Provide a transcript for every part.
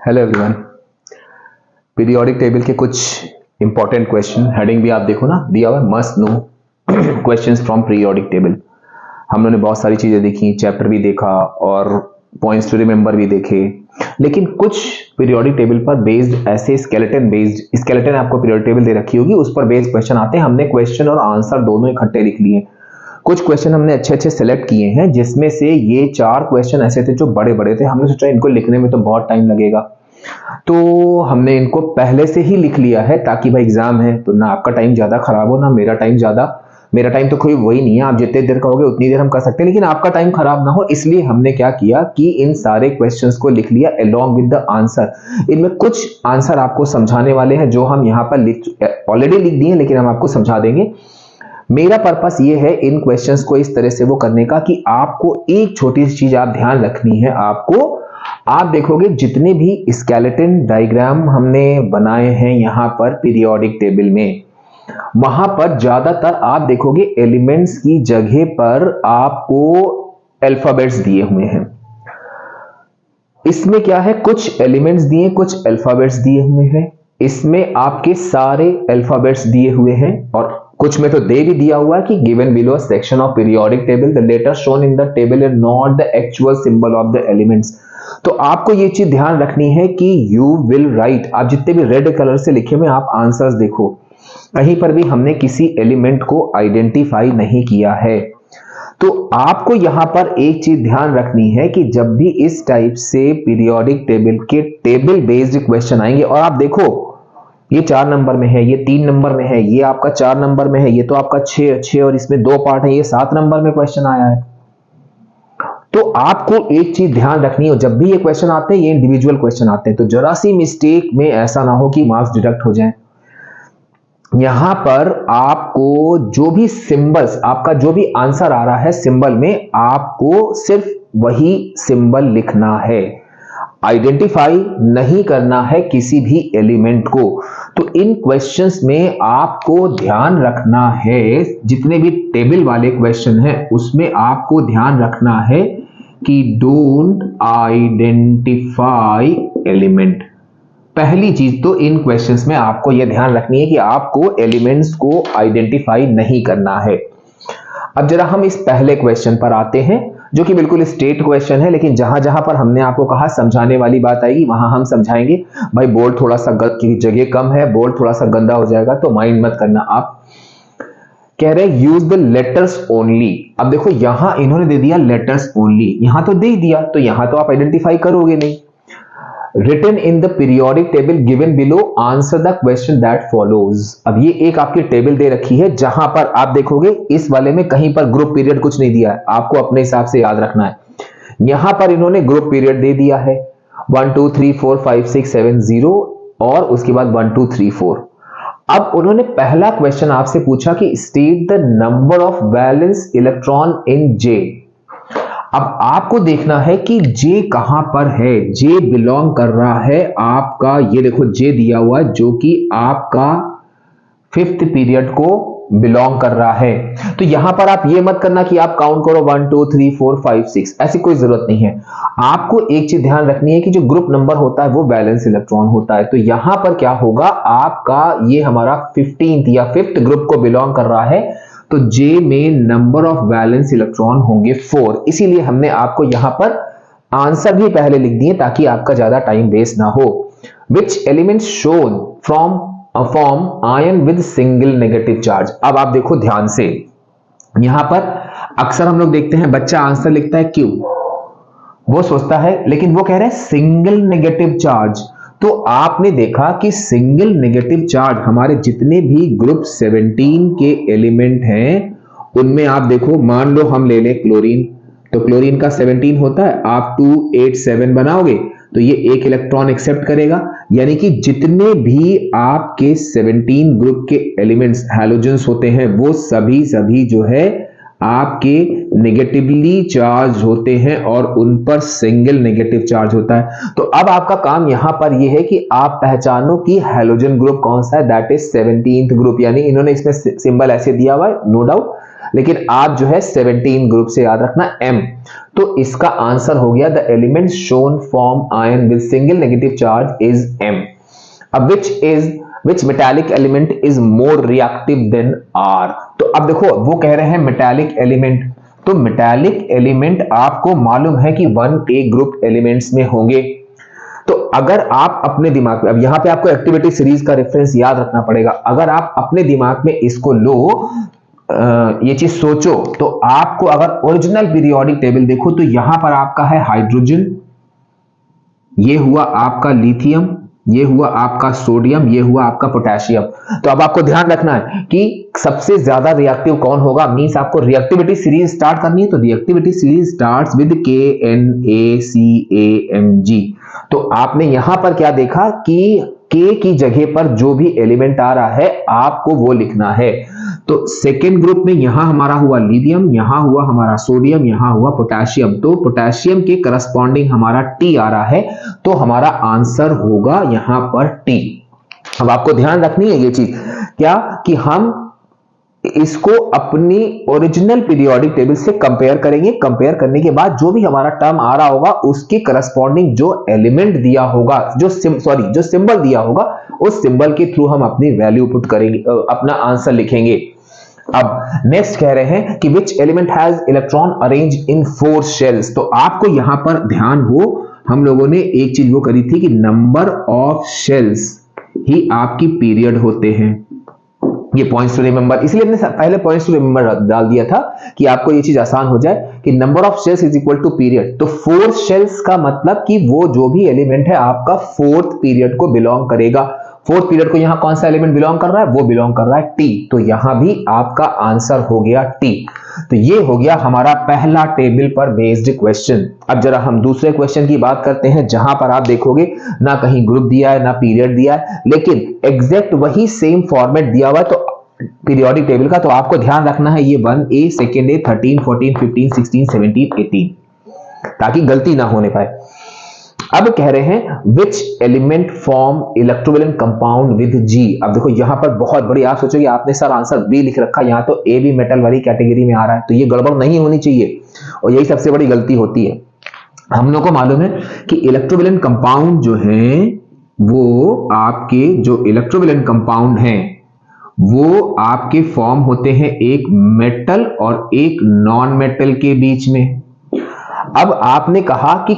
Hello everyone. Periodic table के कुछ important question, heading भी आप देखो ना दिया हुआ, must know questions from periodic table. हम लोगों ने बहुत सारी चीजें देखी, चैप्टर भी देखा और पॉइंट्स टू रिमेंबर भी देखे, लेकिन कुछ पीरियोडिक टेबल पर बेस्ड ऐसे स्केलेटन आपको पीरियोडिक टेबल दे रखी होगी, उस पर बेस्ड क्वेश्चन आते हैं। हमने क्वेश्चन और आंसर दोनों इकट्ठे लिख लिए। कुछ क्वेश्चन हमने अच्छे अच्छे सेलेक्ट किए हैं, जिसमें से ये 4 क्वेश्चन ऐसे थे जो बड़े बड़े थे। हमने सोचा इनको लिखने में तो बहुत टाइम लगेगा, तो हमने इनको पहले से ही लिख लिया है, ताकि भाई एग्जाम है तो ना आपका टाइम ज्यादा खराब हो ना मेरा टाइम ज्यादा। मेरा टाइम तो कोई वही नहीं है, आप जितनी देर कहोगे उतनी देर हम कर सकते हैं, लेकिन आपका टाइम खराब ना हो, इसलिए हमने क्या किया कि इन सारे क्वेश्चंस को लिख लिया अलोंग विद द आंसर। इनमें कुछ आंसर आपको समझाने वाले हैं, जो हम यहाँ पर ऑलरेडी लिख दिए, लेकिन हम आपको समझा देंगे। मेरा पर्पस ये है इन क्वेश्चंस को इस तरह से वो करने का कि आपको एक छोटी सी चीज आप ध्यान रखनी है। आप देखोगे जितने भी स्केलेटन डायग्राम हमने बनाए हैं यहाँ पर पीरियोडिक टेबल में, वहां पर ज्यादातर आप देखोगे एलिमेंट्स की जगह पर आपको अल्फाबेट्स दिए हुए हैं। इसमें क्या है, कुछ एलिमेंट्स दिए, कुछ अल्फाबेट्स दिए हुए हैं। इसमें आपके सारे अल्फाबेट्स दिए हुए हैं, और कुछ में तो दे भी दिया हुआ है कि given below section of periodic table the letters shown in the table are not the actual symbol of the elements. तो आपको ये चीज ध्यान रखनी है कि यू विल राइट, आप जितने भी रेड कलर से लिखे हुए आप आंसर्स देखो, कहीं पर भी हमने किसी एलिमेंट को आइडेंटिफाई नहीं किया है। तो आपको यहां पर एक चीज ध्यान रखनी है कि जब भी इस टाइप से पीरियोडिक टेबल के टेबल बेस्ड क्वेश्चन आएंगे, और आप देखो ये 4 नंबर में है, ये 3 नंबर में है, ये आपका 4 नंबर में है, ये तो आपका 6 और इसमें 2 पार्ट है, ये 7 नंबर में क्वेश्चन आया है। तो आपको एक चीज ध्यान रखनी है, जब भी ये क्वेश्चन आते हैं, ये इंडिविजुअल क्वेश्चन आते हैं, तो जरा सी मिस्टेक में ऐसा ना हो कि मार्क्स डिडक्ट हो जाए। यहां पर आपको जो भी सिंबल्स, आपका जो भी आंसर आ रहा है सिंबल में, आपको सिर्फ वही सिंबल लिखना है, आइडेंटिफाई नहीं करना है किसी भी एलिमेंट को। तो इन क्वेश्चंस में आपको ध्यान रखना है, जितने भी टेबल वाले क्वेश्चन हैं उसमें आपको ध्यान रखना है कि डोंट आइडेंटिफाई एलिमेंट। पहली चीज तो इन क्वेश्चंस में आपको यह ध्यान रखनी है कि आपको एलिमेंट्स को आइडेंटिफाई नहीं करना है। अब जरा हम इस पहले क्वेश्चन पर आते हैं, जो कि बिल्कुल स्टेट क्वेश्चन है, लेकिन जहां जहां पर हमने आपको कहा समझाने वाली बात आएगी वहां हम समझाएंगे। भाई बोर्ड थोड़ा सा की जगह कम है, बोर्ड थोड़ा सा गंदा हो जाएगा, तो माइंड मत करना। आप कह रहे हैं यूज द लेटर्स ओनली। अब देखो यहां इन्होंने दे दिया लेटर्स ओनली, यहां तो दे दिया, तो यहां तो आप आइडेंटिफाई करोगे नहीं। Written in the periodic table given below, answer the question that follows। अब ये एक आपकी टेबल दे रखी है, जहां पर आप देखोगे इस वाले में कहीं पर ग्रुप पीरियड कुछ नहीं दिया है, आपको अपने हिसाब से याद रखना है। यहां पर इन्होंने ग्रुप पीरियड दे दिया है 1 2 3 4 5 6 7 0 और उसके बाद 1 2 3 4। अब उन्होंने पहला क्वेश्चन आपसे पूछा कि state the number of valence electron in J. अब आपको देखना है कि जे कहां पर है, जे बिलोंग कर रहा है आपका, ये देखो जे दिया हुआ है, जो कि आपका 5th पीरियड को बिलोंग कर रहा है। तो यहां पर आप ये मत करना कि आप काउंट करो 1 2 3 4 5 6, ऐसी कोई जरूरत नहीं है। आपको एक चीज ध्यान रखनी है कि जो ग्रुप नंबर होता है वो वैलेंस इलेक्ट्रॉन होता है। तो यहां पर क्या होगा, आपका ये हमारा 15th या 5th ग्रुप को बिलोंग कर रहा है, तो J में नंबर ऑफ वैलेंस इलेक्ट्रॉन होंगे 4। इसीलिए हमने आपको यहां पर आंसर भी पहले लिख दिए ताकि आपका ज्यादा टाइम वेस्ट ना हो। विच elements shown from form ion with single negative charge. अब आप देखो ध्यान से, यहां पर अक्सर हम लोग देखते हैं बच्चा आंसर लिखता है क्यों, वो सोचता है, लेकिन वो कह रहे हैं सिंगल नेगेटिव चार्ज। तो आपने देखा कि सिंगल नेगेटिव चार्ज हमारे जितने भी ग्रुप 17 के एलिमेंट हैं उनमें आप देखो, मान लो हम ले लें क्लोरीन, तो क्लोरीन का 17 होता है, आप 2 8 7 बनाओगे तो ये एक इलेक्ट्रॉन एक्सेप्ट करेगा, यानी कि जितने भी आपके 17 ग्रुप के एलिमेंट्स हैलोजेंस होते हैं वो सभी जो है आपके नेगेटिवली चार्ज होते हैं और उन पर सिंगल नेगेटिव चार्ज होता है। तो अब आपका काम यहां पर यह है कि आप पहचानो कि हैलोजन ग्रुप कौन सा है, दैट इज 17th ग्रुप। यानी इन्होंने इसमें सिंबल ऐसे दिया हुआ है नो डाउट, लेकिन आप जो है 17 ग्रुप से याद रखना M। तो इसका आंसर हो गया the element shown form ion with single negative charge is M। अब which metallic element is more reactive than R। तो अब देखो वो कह रहे हैं metallic element, तो metallic element आपको मालूम है कि 1A ग्रुप एलिमेंट्स में होंगे। तो अगर आप अपने दिमाग में, अब यहां पे आपको एक्टिविटी सीरीज का रेफरेंस याद रखना पड़ेगा, अगर आप अपने दिमाग में इसको लो, ये चीज सोचो, तो आपको अगर ओरिजिनल पीरियोडिक टेबल देखो तो यहां पर आपका है हाइड्रोजन, ये हुआ आपका लिथियम, ये हुआ आपका सोडियम, ये हुआ आपका पोटेशियम। तो अब आपको ध्यान रखना है कि सबसे ज्यादा रिएक्टिव कौन होगा, मींस आपको रिएक्टिविटी सीरीज स्टार्ट करनी है। तो reactivity series starts with KNaCAMG। तो आपने यहां पर क्या देखा कि K की जगह पर जो भी एलिमेंट आ रहा है आपको वो लिखना है। तो सेकेंड ग्रुप में यहां हमारा हुआ लिथियम, यहां हुआ हमारा सोडियम, यहां हुआ पोटेशियम। तो पोटेशियम के करस्पॉन्डिंग हमारा T आ रहा है, तो हमारा आंसर होगा यहां पर T। अब आपको ध्यान रखनी है ये चीज क्या कि हम इसको अपनी ओरिजिनल पीरियोडिक टेबल से कंपेयर करेंगे। कंपेयर करने के बाद जो भी हमारा टर्म आ रहा होगा उसके करस्पॉन्डिंग जो एलिमेंट दिया होगा, जो सिंबल दिया होगा, उस सिंबल के थ्रू हम अपनी वैल्यू पुट करेंगे, अपना आंसर लिखेंगे। अब नेक्स्ट कह रहे हैं कि which element has electron arrange in 4 shells. तो आपको यहां पर ध्यान हो, हम लोगों ने एक चीज वो करी थी कि नंबर ऑफ शेल्स ही आपकी पीरियड होते हैं। ये पॉइंट्स टू रिमेंबर, इसलिए हमने पहले पॉइंट्स टू रिमेंबर डाल दिया था कि आपको ये चीज आसान हो जाए कि number of shells is equal to period. तो 4 शेल्स का मतलब कि वो जो भी एलिमेंट है आपका 4th पीरियड को बिलोंग करेगा। 4th पीरियड को यहां कौन सा एलिमेंट बिलोंग कर रहा है, वो बिलोंग कर रहा है T। तो यहां भी आपका आंसर हो गया T। तो ये हो गया हमारा पहला टेबल पर बेस्ड क्वेश्चन। अब जरा हम दूसरे क्वेश्चन की बात करते हैं, जहां पर आप देखोगे ना कहीं ग्रुप दिया है ना पीरियड दिया है, लेकिन एग्जैक्ट वही सेम फॉर्मेट दिया हुआ है तो पीरियोडिक टेबल का। तो आपको ध्यान रखना है ये 1A, 2A, 13, 14, 15, 16, 17, 18, ताकि गलती ना होने पाए। अब कह रहे हैं which element form electrovalent compound with G। अब देखो यहां पर बहुत बड़ी, आप सोचोगे आपने सर आंसर B लिख रखा, यहां तो A भी मेटल वाली कैटेगरी में आ रहा है, तो ये गड़बड़ नहीं होनी चाहिए और यही सबसे बड़ी गलती होती है। हम लोग को मालूम है कि इलेक्ट्रोवैलेंट कंपाउंड जो है वो आपके जो इलेक्ट्रोवैलेंट कंपाउंड हैं वो आपके फॉर्म होते हैं एक मेटल और एक नॉन मेटल के बीच में। अब आपने कहा कि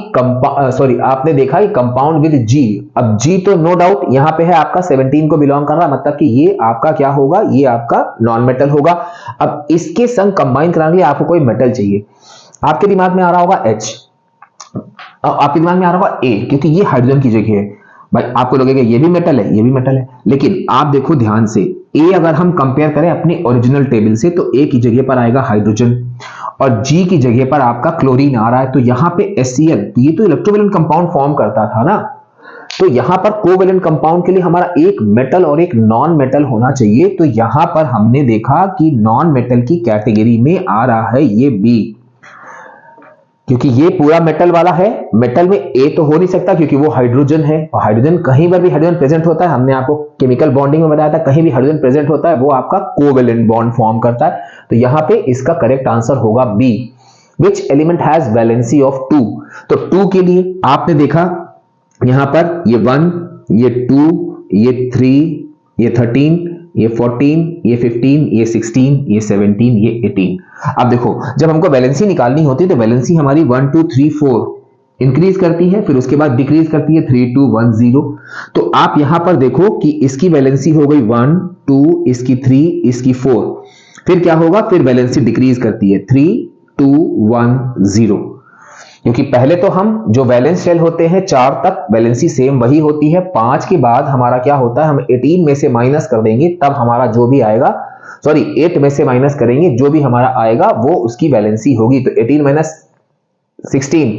आपने देखा कि कंपाउंड विद G। अब G तो नो डाउट यहां पे है आपका 17 को बिलोंग कर रहा है, मतलब कि ये आपका क्या होगा, ये आपका नॉन मेटल होगा। अब इसके संग कंबाइन कराने के लिए आपको कोई मेटल चाहिए। आपके दिमाग में आ रहा होगा H, आपके दिमाग में आ रहा होगा A, क्योंकि ये हाइड्रोजन की जगह है। भाई आपको लगेगा ये भी मेटल है, ये भी मेटल है, लेकिन आप देखो ध्यान से, A अगर हम कंपेयर करें अपनी ओरिजिनल टेबल से तो A की जगह पर आएगा हाइड्रोजन और G की जगह पर आपका क्लोरीन आ रहा है। तो यहां पे HCl, ये तो इलेक्ट्रोवैलेंट कंपाउंड फॉर्म करता था ना, तो यहां पर कोवैलेंट कंपाउंड के लिए हमारा एक मेटल और एक नॉन मेटल होना चाहिए। तो यहां पर हमने देखा कि नॉन मेटल की कैटेगरी में आ रहा है ये B, क्योंकि ये पूरा मेटल वाला है। मेटल में A तो हो नहीं सकता क्योंकि वो हाइड्रोजन है, और हाइड्रोजन कहीं पर भी हाइड्रोजन प्रेजेंट होता है, हमने आपको केमिकल बॉन्डिंग में बताया था, कहीं भी हाइड्रोजन प्रेजेंट होता है वो आपका कोवैलेंट बॉन्ड फॉर्म करता है। तो यहां पे इसका करेक्ट आंसर होगा B। Which element has valency of 2। तो 2 के लिए आपने देखा यहां पर ये 1, ये 2, ये 3, ये 13, ये 14, ये 15, ये 16, ये 17, ये 18। अब देखो जब हमको वैलेंसी निकालनी होती है तो वैलेंसी हमारी 1 2 3 4 इंक्रीज करती है, फिर उसके बाद डिक्रीज करती है 3 2 1 0। तो आप यहां पर देखो कि इसकी वैलेंसी हो गई 1 2, इसकी 3, इसकी 4, फिर क्या होगा, फिर वैलेंसी डिक्रीज करती है 3 2 1 0, क्योंकि पहले तो हम जो वैलेंस शेल होते हैं 4 तक वैलेंसी सेम वही होती है। 5 के बाद हमारा क्या होता है, हम 18 में से माइनस कर देंगे, तब हमारा जो भी आएगा, 8 में से माइनस करेंगे, जो भी हमारा आएगा वो उसकी वैलेंसी होगी। तो 18 माइनस 16,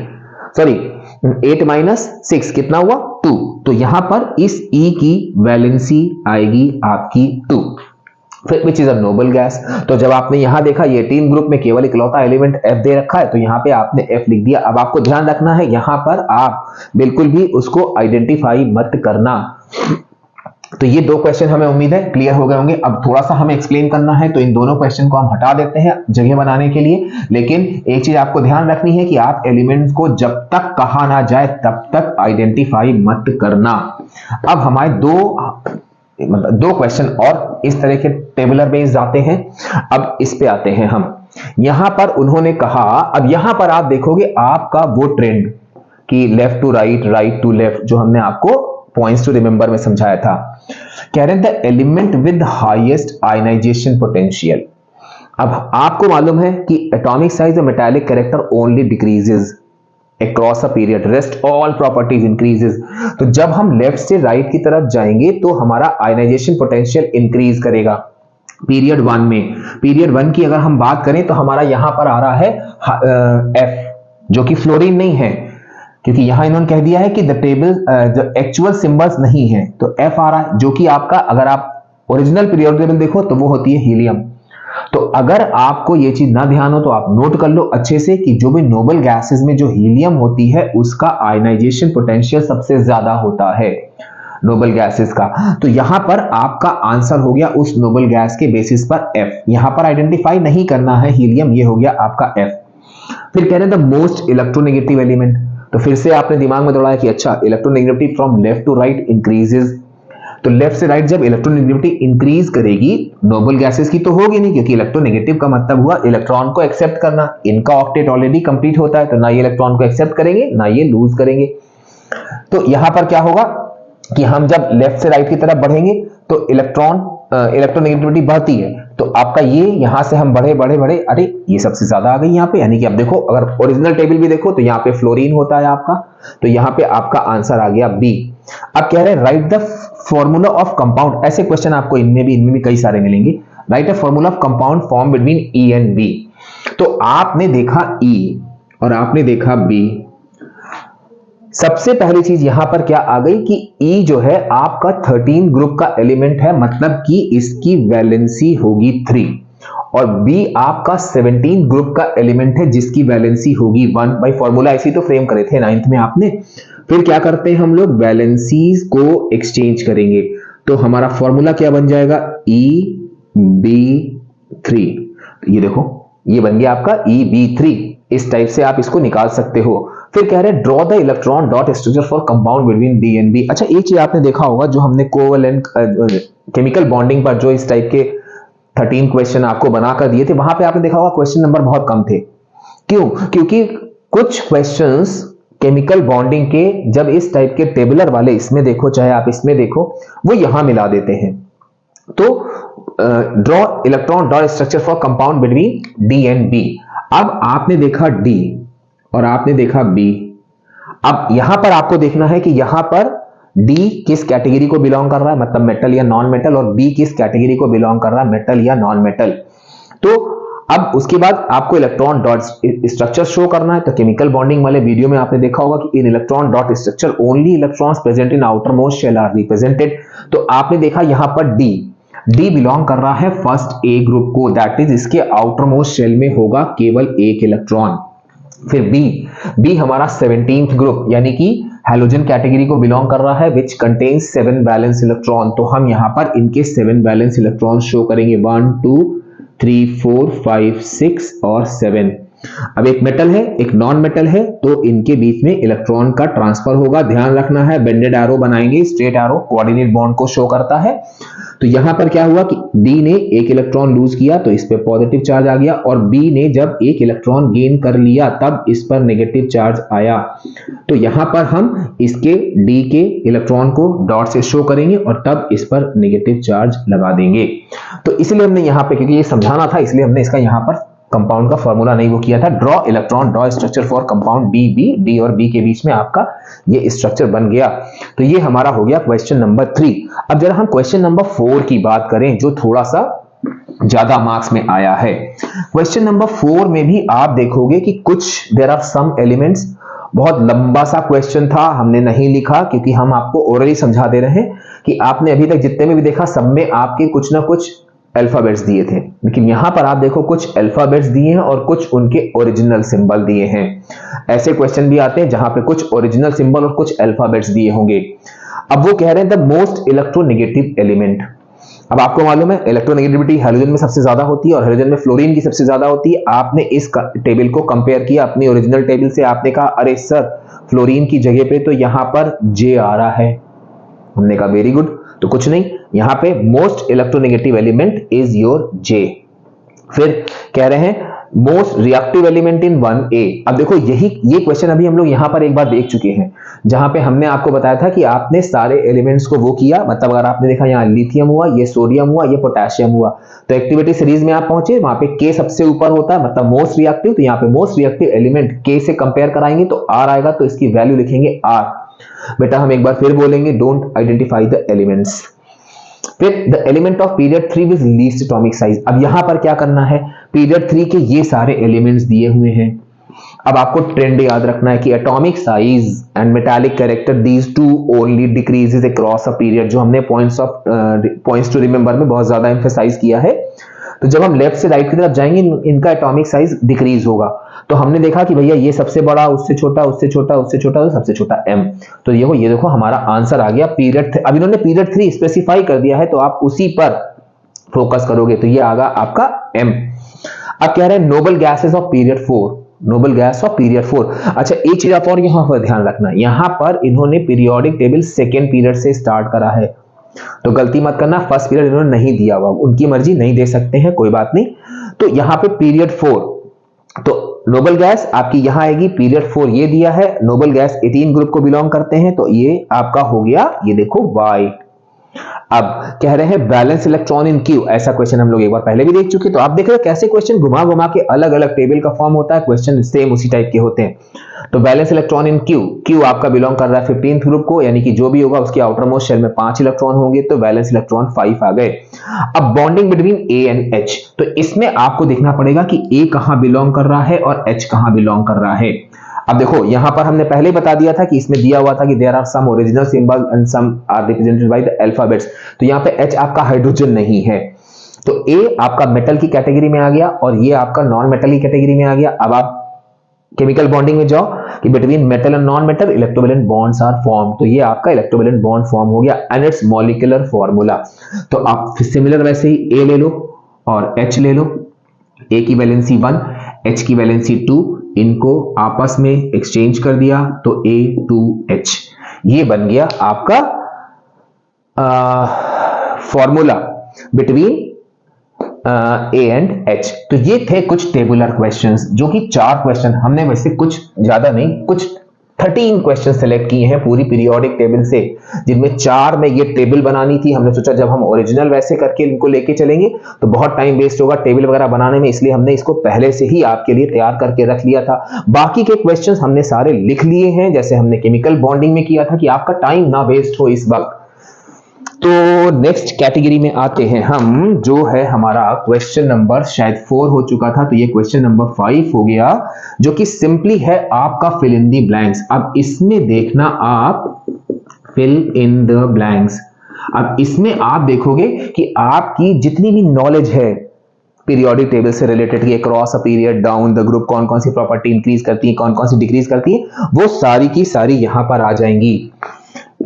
8 माइनस 6 कितना हुआ, 2। तो यहां पर इस E की वैलेंसी आएगी आपकी 2, which is a noble gas. तो जब आपने यहां देखा ये 18 ग्रुप में केवल इकलौता एलिमेंट F दे रखा है, तो यहां पे आपने F लिख दिया। अब आपको ध्यान रखना है यहां पर आप बिल्कुल भी उसको आइडेंटिफाई मत करना। तो ये दो क्वेश्चन हमें उम्मीद है क्लियर हो गए होंगे। अब थोड़ा सा हमें एक्सप्लेन करना है, तो इन दोनों क्वेश्चन को हम हटा देते हैं जगह बनाने के लिए। लेकिन एक चीज आपको ध्यान रखनी है कि आप एलिमेंट्स को जब तक कहा ना जाए तब तक आइडेंटिफाई मत करना। अब हमारे दो क्वेश्चन और इस तरह के टेबुलर बेस्ड आते हैं। अब इस पे आते हैं हम। यहां पर उन्होंने कहा, अब यहां पर आप देखोगे आपका वो ट्रेंड कि left to right, right to left, जो हमने आपको पॉइंट्स टू रिमेंबर में समझाया था। कह रहे हैं the element with highest ionization potential. अब आपको मालूम है कि atomic size of metallic character only decreases across a period, rest all properties increases। तो जब हम लेफ्ट से राइट की तरफ जाएंगे तो हमारा आयनाइजेशन पोटेंशियल इंक्रीज करेगा पीरियड 1 में। पीरियड 1 की अगर हम बात करें तो हमारा यहां पर आ रहा है F, जो कि फ्लोरीन नहीं है, क्योंकि यहां इन्होंने कह दिया है कि द टेबल जो एक्चुअल सिंबल्स नहीं है, तो F आ रहा है, जो कि आपका अगर आप ओरिजिनल पीरियोडिक टेबल देखो तो वो होती है हीलियम। तो अगर आपको ये चीज ना ध्यान हो तो आप नोट कर लो अच्छे से कि जो भी नोबल गैसेस में जो हीलियम होती है उसका आयनाइजेशन पोटेंशियल सबसे ज्यादा होता है नोबल गैसेस का। तो यहां पर आपका आंसर हो गया उस नोबल गैस के बेसिस पर F। यहां पर आइडेंटिफाई नहीं करना है हीलियम, ये हो गया आपका F। फिर कह रहे हैं द मोस्ट इलेक्ट्रोनेगेटिव एलिमेंट। तो फिर से आपने दिमाग में दौड़ाया कि अच्छा electronegativity from left to right increases. तो लेफ्ट से राइट जब इलेक्ट्रोनेगेटिविटी इंक्रीज करेगी, नोबल गैसेस की तो होगी नहीं, क्योंकि इलेक्ट्रोनेगेटिव का मतलब हुआ इलेक्ट्रॉन को एक्सेप्ट करना। इनका ऑक्टेट ऑलरेडी कंप्लीट होता है, तो ना ये इलेक्ट्रॉन को एक्सेप्ट करेंगे ना ये लूज करेंगे। तो यहां पर क्या होगा कि हम जब लेफ्ट से राइट की तरफ बढ़ेंगे तो इलेक्ट्रोनेगेटिविटी बढ़ती है। तो आपका ये यहां से हम बढ़े बढ़े बढ़े, अरे ये सबसे ज्यादा आ गई यहां पे। यानी कि अब देखो अगर ओरिजिनल टेबल भी देखो तो यहाँ पे फ्लोरीन होता है आपका, तो यहाँ पे आपका आंसर आ गया बी। अब कह रहे हैं write the formula of compound. ऐसे क्वेश्चन आपको इनमें भी कई सारे मिलेंगे। Write a formula of compound form between E and B. तो आपने देखा ई और आपने देखा बी। सबसे पहली चीज यहां पर क्या आ गई कि E जो है आपका 13 ग्रुप का एलिमेंट है, मतलब कि इसकी वैलेंसी होगी 3, और B आपका 17 ग्रुप का एलिमेंट है जिसकी वैलेंसी होगी 1। भाई फॉर्मूला ऐसी तो फ्रेम करे थे 9th में आपने। फिर क्या करते हैं हम लोग, वैलेंसीज को एक्सचेंज करेंगे। तो हमारा फॉर्मूला क्या बन जाएगा, EB3। ये देखो ये बन गया आपका EB3। इस टाइप से आप इसको निकाल सकते हो। फिर कह रहे हैं draw the electron dot structure for compound between D and B. अच्छा एक चीज आपने देखा होगा, जो हमने कोवलेंट केमिकल बॉन्डिंग पर जो इस टाइप के 13 क्वेश्चन आपको बनाकर दिए थे, वहां पे आपने देखा होगा क्वेश्चन नंबर बहुत कम थे। क्यों? क्योंकि कुछ क्वेश्चंस केमिकल बॉन्डिंग के जब इस टाइप के टेबुलर वाले, इसमें देखो चाहे आप इसमें देखो, वो यहां मिला देते हैं। तो draw electron dot structure for compound between D and B. अब आपने देखा डी और आपने देखा बी। अब यहां पर आपको देखना है कि यहां पर डी किस कैटेगरी को बिलोंग कर रहा है, मतलब मेटल या नॉन मेटल, और बी किस कैटेगरी को बिलोंग कर रहा है, मेटल या नॉन मेटल। तो अब उसके बाद आपको इलेक्ट्रॉन डॉट स्ट्रक्चर शो करना है। तो केमिकल बॉन्डिंग वाले वीडियो में आपने देखा होगा कि in electron dot structure only electrons present in outer most shell are represented. तो आपने देखा यहां पर डी बिलोंग कर रहा है फर्स्ट ए ग्रुप को, दैट इज इसके आउटर मोस्ट शेल में होगा केवल एक इलेक्ट्रॉन। फिर बी हमारा 17th ग्रुप यानी कि हैलोजन कैटेगरी को बिलोंग कर रहा है, विच कंटेन्स 7 वैलेंस इलेक्ट्रॉन। तो हम यहां पर इनके 7 वैलेंस इलेक्ट्रॉन शो करेंगे, 1 2 3 4 5 6 और 7। अब एक मेटल है एक नॉन मेटल है, तो इनके बीच में इलेक्ट्रॉन का ट्रांसफर होगा। ध्यान रखना है, बेंडेड एरो बनाएंगे, स्ट्रेट एरो कोऑर्डिनेट बॉन्ड को शो करता है। तो यहां पर क्या हुआ कि डी ने एक इलेक्ट्रॉन लूज किया तो इस पे पॉजिटिव चार्ज आ गया, और बी ने जब एक इलेक्ट्रॉन गेन कर लिया तब इस पर नेगेटिव चार्ज आया। तो यहां पर हम इसके डी के इलेक्ट्रॉन को डॉट से शो करेंगे और तब इस पर नेगेटिव चार्ज लगा देंगे। तो इसलिए हमने यहां पे, क्योंकि ये समझाना था, इसलिए हमने इसका यहां पर कंपाउंड का फॉर्मूला नहीं वो किया था। Draw electron dot structure for compound D और बी के बीच में आपका ये स्ट्रक्चर बन गया। तो ये हमारा हो गया क्वेश्चन नंबर 3। अब जरा हम क्वेश्चन नंबर 4 की बात करें, जो थोड़ा सा ज्यादा मार्क्स में आया है। क्वेश्चन नंबर 4 में भी आप देखोगे कि कुछ देयर आर सम एलिमेंट्स, बहुत लंबा सा क्वेश्चन था, हमने नहीं लिखा क्योंकि हम आपको ओरली समझा दे रहे हैं कि आपने अभी तक जितने में भी देखा सब में आपके कुछ ना कुछ अल्फाबेट्स दिए थे, लेकिन यहां पर आप देखो कुछ अल्फाबेट्स दिए हैं और कुछ उनके ओरिजिनल सिंबल दिए हैं। ऐसे क्वेश्चन भी आते हैं जहां पे कुछ ओरिजिनल सिंबल और कुछ अल्फाबेट्स दिए होंगे। अब वो कह रहे हैं द मोस्ट इलेक्ट्रोनेगेटिव एलिमेंट। अब आपको मालूम है इलेक्ट्रोनेगेटिविटी हैलोजन में सबसे ज्यादा होती है और हैलोजन में फ्लोरीन की सबसे ज्यादा होती है। आपने इस टेबल को कंपेयर किया अपनी ओरिजिनल टेबल से, आपने कहा अरे सर फ्लोरीन की जगह पे तो यहां पर जे आ रहा है। हमने कहा वेरी गुड, तो कुछ नहीं, यहां पे most electronegative element is your J. फिर कह रहे हैं most reactive element in 1A। अब देखो ये क्वेश्चन अभी हम लोग यहां पर एक बार देख चुके हैं, जहां पे हमने आपको बताया था कि आपने सारे एलिमेंट्स को वो किया, मतलब अगर आपने देखा यहाँ लिथियम हुआ, ये सोडियम हुआ, ये पोटेशियम हुआ, तो एक्टिविटी सीरीज में आप पहुंचे, वहां पे K सबसे ऊपर होता है, मतलब मोस्ट रिएक्टिव। तो यहाँ पे मोस्ट रिएक्टिव एलिमेंट K से कंपेयर कराएंगे तो R आएगा, तो इसकी वैल्यू लिखेंगे R। बेटा हम एक बार फिर बोलेंगे, डोंट आइडेंटिफाई द एलिमेंट्स। फिर the element of period 3 with least atomic size. अब यहां पर क्या करना है, पीरियड 3 के ये सारे एलिमेंट्स दिए हुए हैं। अब आपको ट्रेंड याद रखना है कि atomic size and metallic character these two only decreases across a period, जो हमने पॉइंट्स टू रिमेंबर में बहुत ज्यादा एम्फेसाइज किया है। तो जब हम लेफ्ट से राइट की तरफ जाएंगे इनका एटॉमिक साइज डिक्रीज होगा। तो हमने देखा कि भैया ये सबसे बड़ा, उससे छोटा, उससे छोटा, उससे छोटा, तो सबसे छोटा m। तो ये देखो हमारा आंसर आ गया पीरियड। अब इन्होंने पीरियड 3 स्पेसिफाई कर दिया है, तो आप उसी पर फोकस करोगे, तो ये आगा आपका m। अब कह रहे हैं noble gases of period 4, noble gas off period 4। अच्छा एक चीज आप और यहां पर ध्यान रखना, यहां पर इन्होंने पीरियोडिक टेबल सेकेंड पीरियड से स्टार्ट करा है, तो गलती मत करना फर्स्ट पीरियड इन्होंने नहीं दिया हुआ, उनकी मर्जी, नहीं दे सकते हैं, कोई बात नहीं। तो यहां पे पीरियड 4, तो नोबल गैस आपकी यहां आएगी, पीरियड 4 ये दिया है, नोबल गैस 18 ग्रुप को बिलोंग करते हैं, तो ये आपका हो गया, ये देखो Y। अब कह रहे हैं बैलेंस इलेक्ट्रॉन इन क्यू, ऐसा क्वेश्चन हम लोग एक बार पहले भी देख चुके, तो आप देख रहे हो कैसे क्वेश्चन घुमा घुमा के अलग अलग टेबल का फॉर्म होता है, क्वेश्चन सेम उसी टाइप के होते हैं। तो balance electron in Q, Q आपका बिलोंग कर रहा है 15th ग्रुप को, यानी कि जो भी होगा उसके आउटर मोस्ट शेल में 5 इलेक्ट्रॉन होंगे, तो बैलेंस इलेक्ट्रॉन 5 आ गए। अब bonding between A and H, तो इसमें आपको देखना पड़ेगा कि A कहां बिलोंग कर रहा है और H कहां बिलोंग कर रहा है। अब देखो यहां पर हमने पहले बता दिया था कि इसमें दिया हुआ था कि there are some original symbol and some are represented by the alphabets, तो यहां पे H आपका हाइड्रोजन नहीं है, तो A आपका मेटल की कैटेगरी में आ गया और ये आपका नॉन मेटल की कैटेगरी में आ गया। अब आप केमिकल बॉन्डिंग में जाओ कि between metal and non metal electrovalent bonds are form, तो ये आपका इलेक्ट्रोवैलेंट बॉन्ड फॉर्म हो गया एंड इट्स मॉलिक्यूलर फॉर्मूला। तो आप सिमिलर वैसे ही A ले लो और H ले लो, A की वैलेंसी 1, H की वैलेंसी 2, इनको आपस में एक्सचेंज कर दिया तो A2H, ये बन गया आपका formula between A and H। तो ये थे कुछ टेबुलर क्वेश्चंस, जो कि 4 क्वेश्चन हमने, वैसे कुछ ज्यादा नहीं, कुछ 13 क्वेश्चन सेलेक्ट किए हैं पूरी पीरियोडिक टेबल से, जिनमें 4 में ये टेबल बनानी थी। हमने सोचा जब हम ओरिजिनल वैसे करके इनको लेके चलेंगे तो बहुत टाइम वेस्ट होगा टेबल वगैरह बनाने में, इसलिए हमने इसको पहले से ही आपके लिए तैयार करके रख लिया था। बाकी के क्वेश्चंस हमने सारे लिख लिए हैं, जैसे हमने केमिकल बॉन्डिंग में किया था, कि आपका टाइम ना वेस्ट हो इस वक्त। तो नेक्स्ट कैटेगरी में आते हैं हम, जो है हमारा क्वेश्चन नंबर शायद 4 हो चुका था, तो ये क्वेश्चन नंबर 5 हो गया, जो कि सिंपली है आपका फिल इन द ब्लैंक्स। अब इसमें देखना आप फिल इन द ब्लैंक्स, अब इसमें आप देखोगे कि आपकी जितनी भी नॉलेज है पीरियोडिक टेबल से रिलेटेड, कि cross a period, down the group, कौन कौन सी प्रॉपर्टी इंक्रीज करती है, कौन कौन सी डिक्रीज करती है, वो सारी की सारी यहां पर आ जाएंगी।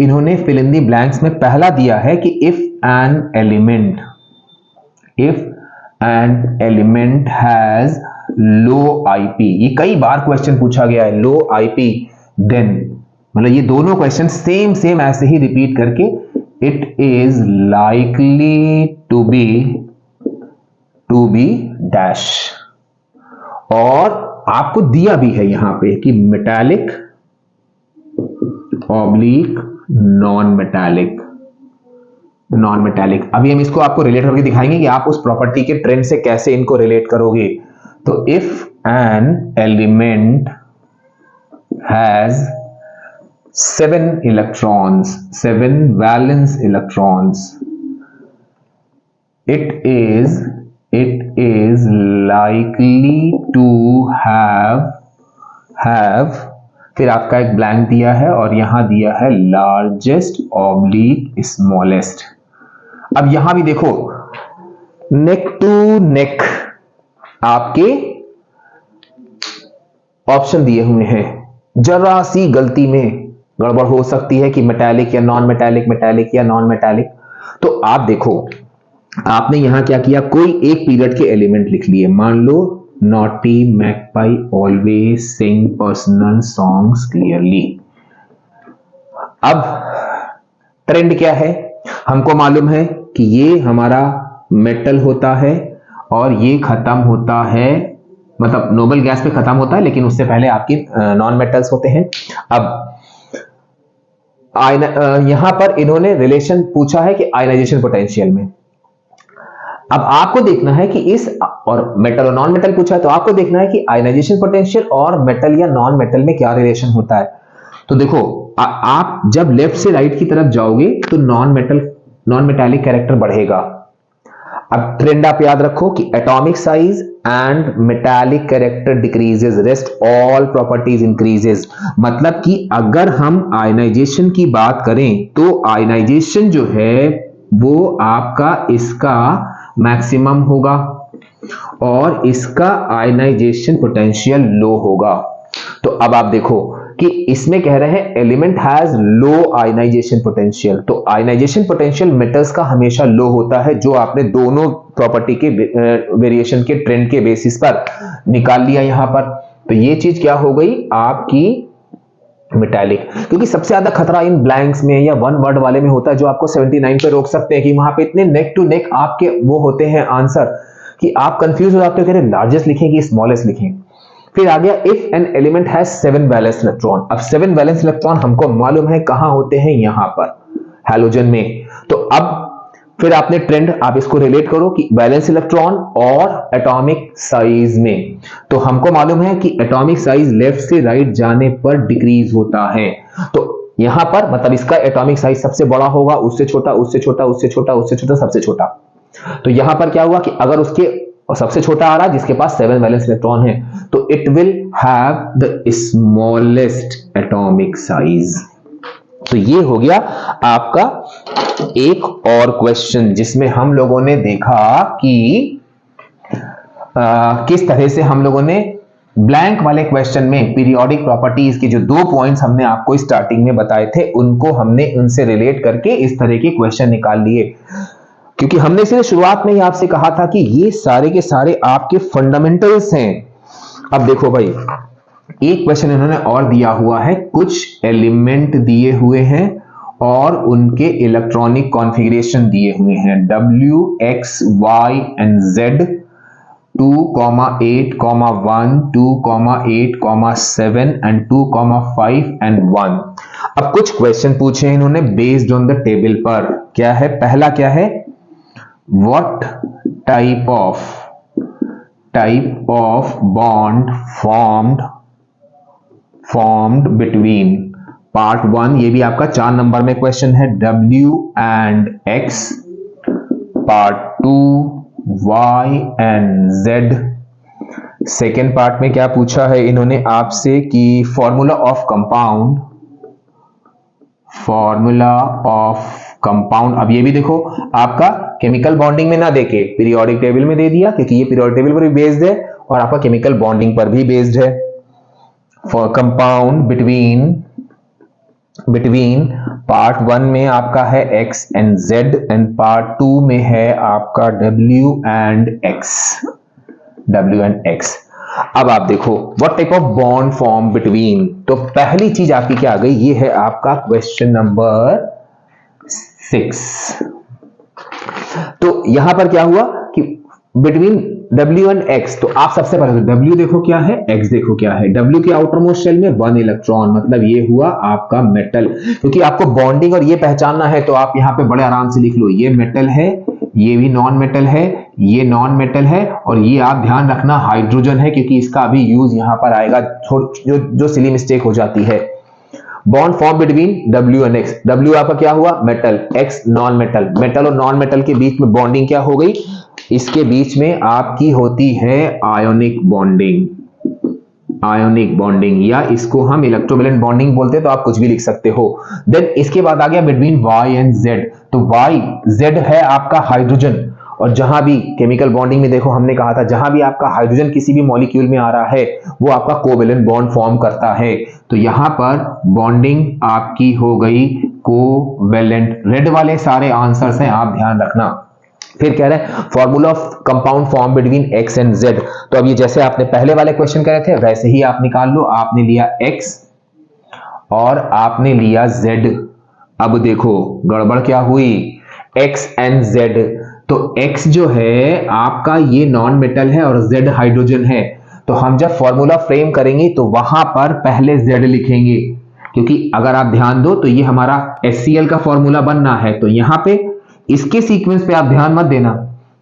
इन्होंने फिल इन द ब्लैंक्स में पहला दिया है कि if an element has low IP, ये कई बार क्वेश्चन पूछा गया है, लो आईपी देन, मतलब ये दोनों क्वेश्चन सेम ऐसे ही रिपीट करके, it is likely to be dash, और आपको दिया भी है यहां पे कि मेटालिक ऑब्लिक नॉन मेटालिक। अभी हम इसको आपको रिलेट करके दिखाएंगे कि आप उस प्रॉपर्टी के ट्रेंड से कैसे इनको रिलेट करोगे। तो if an element has 7 electrons, 7 valence electrons, it is likely to have, फिर आपका एक ब्लैंक दिया है और यहां दिया है लार्जेस्ट ऑब्लिक स्मॉलेस्ट। अब यहां भी देखो नेक टू नेक आपके ऑप्शन दिए हुए हैं, जरा सी गलती में गड़बड़ हो सकती है कि मेटालिक या नॉन मेटालिक, मेटालिक या नॉन मेटालिक। तो आप देखो, आपने यहां क्या किया, कोई एक पीरियड के एलिमेंट लिख लिए। मान लो नॉटी मैगपाई ऑलवेज सिंग पर्सनल सॉन्ग्स क्लियरली। अब ट्रेंड क्या है, हमको मालूम है कि ये हमारा मेटल होता है और ये खत्म होता है, मतलब नोबल गैस पे खत्म होता है, लेकिन उससे पहले आपकी नॉन मेटल्स होते हैं। अब यहां पर इन्होंने रिलेशन पूछा है कि आयनाइजेशन पोटेंशियल में। अब आपको देखना है कि इस, और मेटल और नॉन मेटल पूछा है, तो आपको देखना है कि आयनाइजेशन पोटेंशियल और मेटल या नॉन मेटल में क्या रिलेशन होता है। तो देखो, आप जब लेफ्ट से राइट की तरफ जाओगे तो नॉन मेटालिक कैरेक्टर बढ़ेगा। अब ट्रेंड आप याद रखो कि atomic size and metallic character decreases, rest all properties increases. मतलब कि अगर हम आयनाइजेशन की बात करें तो आयनाइजेशन जो है वो आपका इसका मैक्सिमम होगा और इसका आयनाइजेशन पोटेंशियल लो होगा। तो अब आप देखो कि इसमें कह रहे हैं element has low ionization potential. तो आयनाइजेशन पोटेंशियल मेटल्स का हमेशा लो होता है, जो आपने दोनों प्रॉपर्टी के वेरिएशन के ट्रेंड के बेसिस पर निकाल लिया यहां पर। तो ये चीज क्या हो गई आपकी मेटालिक, क्योंकि सबसे ज्यादा खतरा इन ब्लैंक्स में या वन वर्ड वाले में होता है, जो आपको 79 पे रोक सकते हैं कि वहां पे इतने नेक टू नेक आपके वो होते हैं आंसर कि आप कंफ्यूज हो जाते हो, कह रहे लार्जेस्ट लिखें कि स्मॉलेस्ट लिखें। फिर आ गया if an element has 7 valence electron. अब 7 वैलेंस इलेक्ट्रॉन हमको मालूम है कहां होते हैं, यहां पर हैलोजन में। तो अब फिर आपने ट्रेंड, आप इसको रिलेट करो कि वैलेंस इलेक्ट्रॉन और एटॉमिक साइज में। तो हमको मालूम है कि एटॉमिक साइज लेफ्ट से राइट जाने पर डिक्रीज होता है। तो यहां पर मतलब इसका एटॉमिक साइज सबसे बड़ा होगा, उससे छोटा, उससे छोटा, उससे छोटा, उससे छोटा, सबसे छोटा। तो यहां पर क्या हुआ कि अगर उसके सबसे छोटा आ रहा है जिसके पास 7 वैलेंस इलेक्ट्रॉन है, तो it will have the smallest atomic size. तो ये हो गया आपका एक और क्वेश्चन, जिसमें हम लोगों ने देखा कि किस तरह से हम लोगों ने ब्लैंक वाले क्वेश्चन में पीरियोडिक प्रॉपर्टीज के जो 2 पॉइंट्स हमने आपको स्टार्टिंग में बताए थे, उनको हमने उनसे रिलेट करके इस तरह के क्वेश्चन निकाल लिए। क्योंकि हमने सिर्फ शुरुआत में ही आपसे कहा था कि ये सारे के सारे आपके फंडामेंटल्स हैं। अब देखो भाई, एक क्वेश्चन इन्होंने और दिया हुआ है, कुछ एलिमेंट दिए हुए हैं और उनके इलेक्ट्रॉनिक कॉन्फ़िगरेशन दिए हुए हैं W, X, Y and Z, 2,8, 1, 2,8, 7 and 2,5 and 1। अब कुछ क्वेश्चन पूछे इन्होंने बेस्ड ऑन द टेबल पर। क्या है, पहला क्या है, what type of bond formed between part 1, ये भी आपका 4 नंबर में क्वेश्चन है, W and X, part 2 Y and Z। Second part में क्या पूछा है इन्होंने आपसे कि फॉर्मूला ऑफ कंपाउंड। अब ये भी देखो, आपका केमिकल बॉन्डिंग में ना देके पीरियोडिक टेबल में दे दिया, क्योंकि ये पीरियोडिक टेबल पर भी बेस्ड है और आपका केमिकल बॉन्डिंग पर भी बेस्ड है। फॉर कंपाउंड बिटवीन पार्ट 1 में आपका है X and Z and part 2 में है आपका W एंड X। अब आप देखो what type of bond form between. तो पहली चीज आपकी क्या आ गई, ये है आपका क्वेश्चन नंबर 6। तो यहां पर क्या हुआ कि बिटवीन W एंड X, तो आप सबसे पहले तो W देखो क्या है, X देखो क्या है। W के आउटर मोस्ट शेल में 1 इलेक्ट्रॉन, मतलब ये हुआ आपका मेटल। क्योंकि आपको बॉन्डिंग और ये पहचानना है तो आप यहां पे बड़े आराम से लिख लो, ये मेटल है, ये भी नॉन मेटल है, ये नॉन मेटल है, और ये आप ध्यान रखना हाइड्रोजन है, क्योंकि इसका अभी यूज यहां पर आएगा, जो सिली मिस्टेक हो जाती है। Bond form between W and X। W आपका क्या हुआ, metal, X non metal. Metal और नॉन मेटल के बीच में बॉन्डिंग क्या हो गई, इसके बीच में आपकी होती है आयोनिक बॉन्डिंग, या इसको हम इलेक्ट्रोवैलेंट बॉन्डिंग बोलते हैं, तो आप कुछ भी लिख सकते हो। देन इसके बाद आ गया बिटवीन Y एंड Z। तो Y Z है आपका हाइड्रोजन, और जहां भी केमिकल बॉन्डिंग में देखो हमने कहा था जहां भी आपका हाइड्रोजन किसी भी मॉलिक्यूल में आ रहा है वो आपका कोवेलेंट बॉन्ड फॉर्म करता है। तो यहां पर बॉन्डिंग आपकी हो गई कोवेलेंट। रेड वाले सारे आंसर्स हैं, आप ध्यान रखना। फिर कह रहे हैं formula of compound form between x and Z. तो अब ये जैसे आपने पहले वाले क्वेश्चन करे थे वैसे ही आप निकाल लो। आपने लिया एक्स और आपने लिया जेड। अब देखो गड़बड़ क्या हुई, एक्स एंड जेड। तो एक्स जो है आपका ये नॉन मेटल है और जेड हाइड्रोजन है। तो हम जब फॉर्मूला फ्रेम करेंगे तो वहां पर पहले जेड लिखेंगे, क्योंकि अगर आप ध्यान दो तो ये हमारा HCl का फॉर्मूला बनना है। तो यहां पे इसके सीक्वेंस पे आप ध्यान मत देना,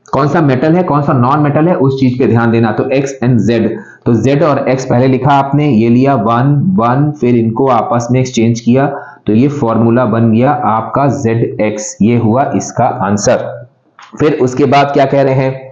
कौन सा मेटल है कौन सा नॉन मेटल है उस चीज पे ध्यान देना। तो एक्स एंड जेड, तो जेड और एक्स पहले लिखा आपने, ये लिया 1 1, फिर इनको आपस में एक्सचेंज किया तो ये फॉर्मूला बन गया आपका ZX। ये हुआ इसका आंसर। फिर उसके बाद क्या कह रहे हैं,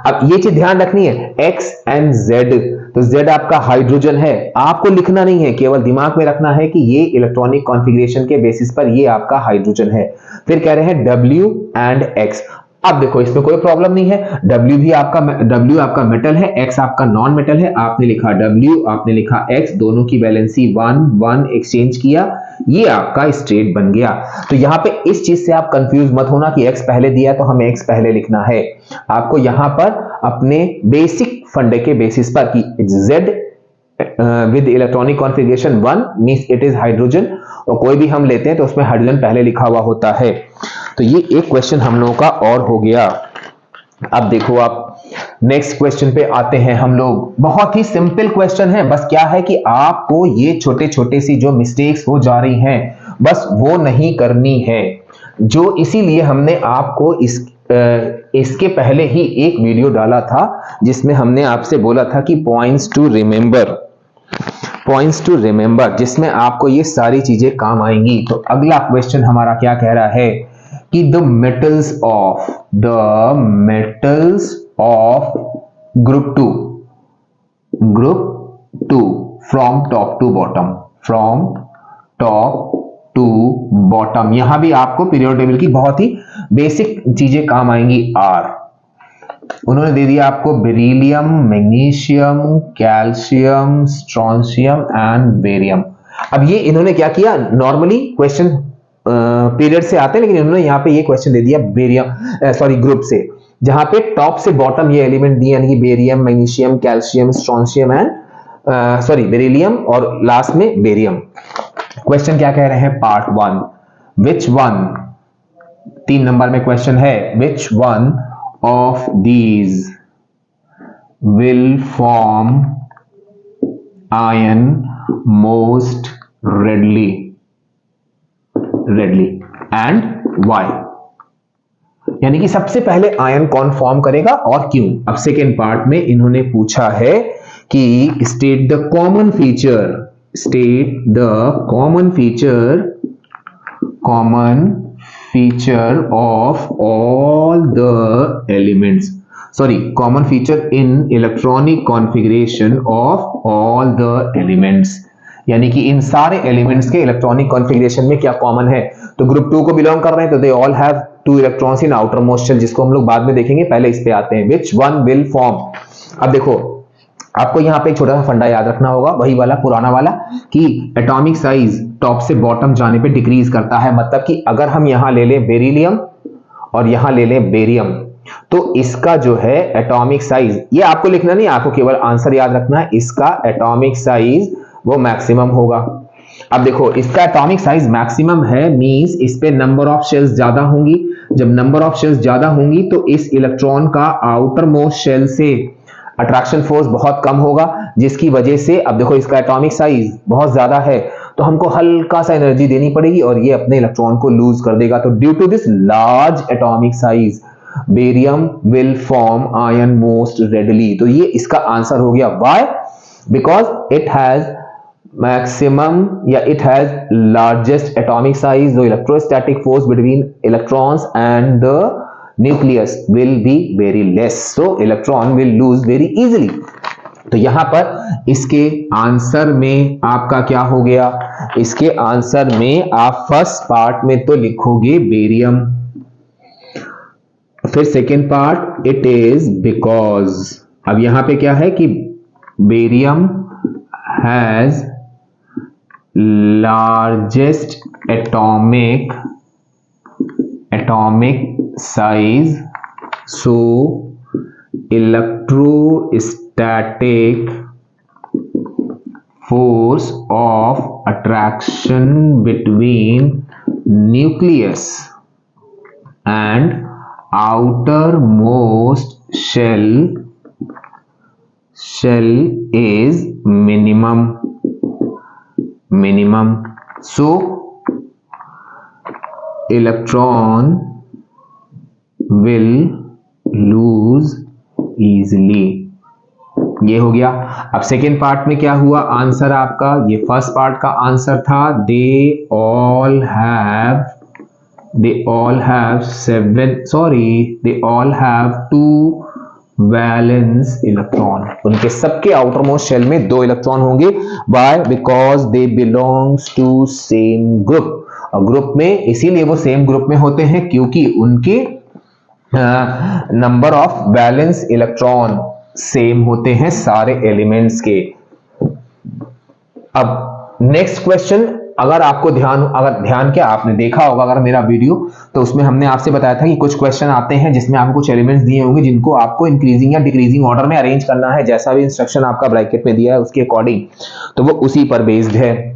अब ये चीज ध्यान रखनी है एक्स एंड जेड। तो जेड आपका हाइड्रोजन है, आपको लिखना नहीं है, केवल दिमाग में रखना है कि ये इलेक्ट्रॉनिक कॉन्फ़िगरेशन के बेसिस पर ये आपका हाइड्रोजन है। फिर कह रहे हैं W एंड X। अब देखो इसमें कोई प्रॉब्लम नहीं है, W आपका मेटल है, X आपका नॉन मेटल है। आपने लिखा W, आपने लिखा X, दोनों की वैलेंसी 1 1 एक्सचेंज किया, ये आपका स्ट्रेट बन गया। तो यहां पे इस चीज से आप कंफ्यूज मत होना कि X पहले दिया तो हमें X पहले लिखना है। आपको यहां पर अपने बेसिक फंडे के बेसिस पर कि Z with electronic configuration 1 means it is hydrogen, और कोई भी हम लेते हैं तो उसमें हाइड्रोजन पहले लिखा हुआ होता है। तो ये एक क्वेश्चन हम लोगों का और हो गया। अब देखो आप नेक्स्ट क्वेश्चन पे आते हैं हम लोग। बहुत ही सिंपल क्वेश्चन है, बस क्या है कि आपको ये छोटे छोटे सी जो मिस्टेक्स हो जा रही हैं बस वो नहीं करनी है, जो इसीलिए हमने आपको इसके पहले ही एक वीडियो डाला था जिसमें हमने आपसे बोला था कि पॉइंट्स टू रिमेंबर, जिसमें आपको ये सारी चीजें काम आएंगी। तो अगला क्वेश्चन हमारा क्या कह रहा है कि the metals of group two from top to bottom. यहां भी आपको पीरियोडिक टेबल की बहुत ही बेसिक चीजें काम आएंगी। आर उन्होंने दे दिया आपको beryllium, magnesium, calcium, strontium and barium. अब ये इन्होंने क्या किया, नॉर्मली क्वेश्चन पीरियड से आते हैं लेकिन इन्होंने यहाँ पे ये क्वेश्चन दे दिया ग्रुप से, जहां पे टॉप से बॉटम ये एलिमेंट दिए, यानी कि barium, magnesium, calcium, strontium and beryllium और लास्ट में बेरियम। क्वेश्चन क्या कह रहे हैं, पार्ट 1, विच वन, 3 नंबर में क्वेश्चन है, which one of these will form iron most readily and why। यानी कि सबसे पहले आयन कौन फॉर्म करेगा और क्यों। अब सेकेंड पार्ट में इन्होंने पूछा है कि state the common feature of all the elements, common feature in electronic configuration of all the elements। यानी कि इन सारे एलिमेंट्स के इलेक्ट्रॉनिक कॉन्फ़िगरेशन में क्या कॉमन है। तो ग्रुप 2 को बिलोंग कर रहे हैं तो they all have 2 electrons in outer most shell, जिसको हम लोग बाद में देखेंगे, पहले इस पे आते हैं। Which one will form. अब देखो आपको यहाँ पे एक छोटा सा फंडा याद रखना होगा, वही वाला पुराना वाला, कि एटॉमिक साइज टॉप से बॉटम जाने पे डिक्रीज करता है। मतलब कि अगर हम यहां ले लें बेरिलियम और यहां ले लें बेरियम तो इसका जो है एटॉमिक साइज, ये आपको लिखना नहीं, आपको केवल आंसर याद रखना है, इसका एटॉमिक साइज वो मैक्सिमम होगा। अब देखो इसका एटॉमिक साइज मैक्सिमम है मींस इस पे नंबर ऑफ शेल्स ज्यादा होंगी। जब नंबर ऑफ शेल्स ज्यादा होंगी तो इस इलेक्ट्रॉन का आउटर मोस्ट शेल से अट्रैक्शन फोर्स बहुत कम होगा, जिसकी वजह से अब देखो इसका एटॉमिक साइज बहुत ज्यादा है तो हमको हल्का सा एनर्जी देनी पड़ेगी और ये अपने इलेक्ट्रॉन को लूज कर देगा। तो due to this large atomic size barium will form ion most readily. तो ये इसका आंसर हो गया। Why? Because it has maximum या it has largest atomic size. जो electrostatic force between electrons and the nucleus will be very less, so electron will lose very easily। तो यहां पर इसके आंसर में आपका क्या हो गया, इसके आंसर में आप फर्स्ट पार्ट में तो लिखोगे बेरियम, फिर second part, it is because. अब यहां पे क्या है कि barium has largest atomic size, so electrostatic force of attraction between nucleus and outermost shell is minimum. So electron will lose easily. ये हो गया। अब सेकेंड पार्ट में क्या हुआ आंसर आपका, ये फर्स्ट पार्ट का आंसर था, they all have two valence electron. उनके सबके आउटरमोस्ट शेल में 2 इलेक्ट्रॉन होंगे। By because they belongs to same group. और ग्रुप में इसीलिए वो सेम ग्रुप में होते हैं क्योंकि उनके number of valence electron same होते हैं सारे एलिमेंट्स के। अब नेक्स्ट क्वेश्चन, अगर ध्यान क्या आपने देखा होगा अगर मेरा वीडियो, तो उसमें हमने आपसे बताया था कि कुछ क्वेश्चन आते हैं जिसमें आपको कुछ एलिमेंट्स दिए होंगे जिनको आपको इंक्रीजिंग या डिक्रीजिंग ऑर्डर में अरेंज करना है, जैसा भी इंस्ट्रक्शन आपका ब्रैकेट में दिया है उसके अकॉर्डिंग, तो वो उसी पर बेस्ड है।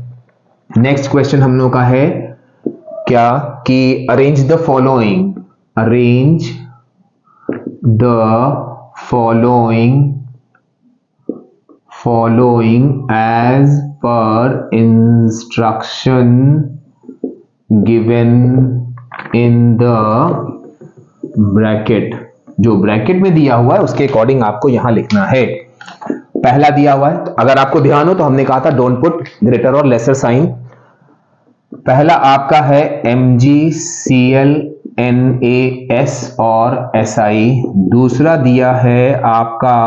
नेक्स्ट क्वेश्चन हम लोग का है क्या कि arrange the following as per instruction given in the bracket। जो ब्रैकेट में दिया हुआ है उसके अकॉर्डिंग आपको यहां लिखना है। पहला दिया हुआ है, तो अगर आपको ध्यान हो तो हमने कहा था डोंट पुट ग्रेटर और लेसर साइन। पहला आपका है MgCl NaS और Si। दूसरा दिया है आपका,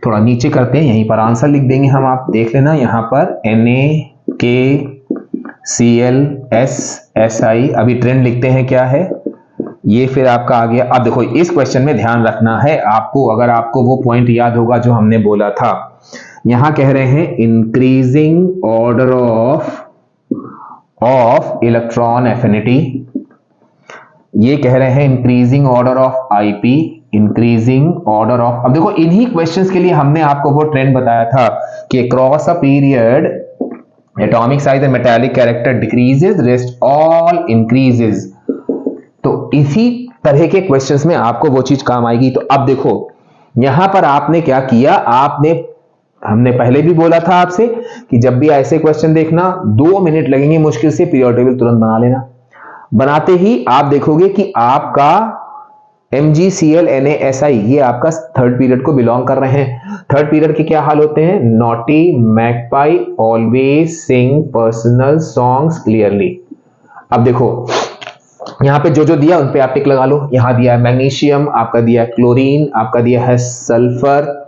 थोड़ा नीचे करते हैं, यहीं पर आंसर लिख देंगे हम, आप देख लेना यहां पर NaKClSSi। अभी ट्रेंड लिखते हैं क्या है ये, फिर आपका आ गया। अब देखो इस क्वेश्चन में ध्यान रखना है आपको, अगर आपको वो पॉइंट याद होगा जो हमने बोला था, यहां कह रहे हैं increasing order of electron affinity, ये कह रहे हैं increasing order of IP, increasing order of. अब देखो इन्हीं क्वेश्चंस के लिए हमने आपको वो ट्रेंड बताया था कि across a period atomic size and metallic character decreases, rest all increases. तो इसी तरह के क्वेश्चंस में आपको वो चीज काम आएगी। तो अब देखो यहां पर आपने क्या किया, हमने पहले भी बोला था आपसे कि जब भी ऐसे क्वेश्चन देखना 2 मिनट लगेंगे मुश्किल से, पीरियोडिक टेबल तुरंत बना लेना। बनाते ही आप देखोगे कि आपका MgCl NaSi ये आपका थर्ड पीरियड को बिलोंग कर रहे हैं। थर्ड पीरियड के क्या हाल होते हैं, नॉटी मैगपाई ऑलवेज सिंग पर्सनल सॉन्ग्स क्लियरली। अब देखो यहां पे जो दिया उन पे आप टिक लगा लो। यहां दिया है मैग्नीशियम, आपका दिया है क्लोरीन, आपका दिया है सल्फर,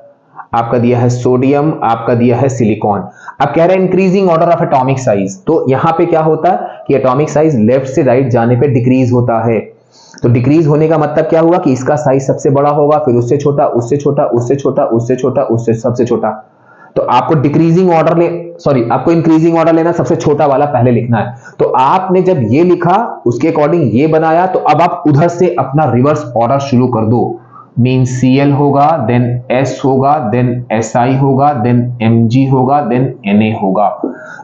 आपका दिया है सोडियम, आपका दिया है सिलिकॉन। अब कह रहे हैं increasing order of atomic size, तो यहां पे क्या होता है कि एटॉमिक साइज लेफ्ट से राइट जाने पे डिक्रीज होता है। तो डिक्रीज होने का मतलब क्या हुआ कि इसका साइज सबसे बड़ा होगा, फिर उससे छोटा, उससे छोटा, उससे छोटा, उससे छोटा, उससे सबसे छोटा। तो आपको आपको इंक्रीजिंग ऑर्डर लेना, सबसे छोटा वाला पहले लिखना है। तो आपने जब ये लिखा उसके अकॉर्डिंग ये बनाया, तो अब आप उधर से अपना रिवर्स ऑर्डर शुरू कर दो। मीन Cl होगा, देन S होगा, देन Si होगा, देन Mg होगा, देन Na होगा।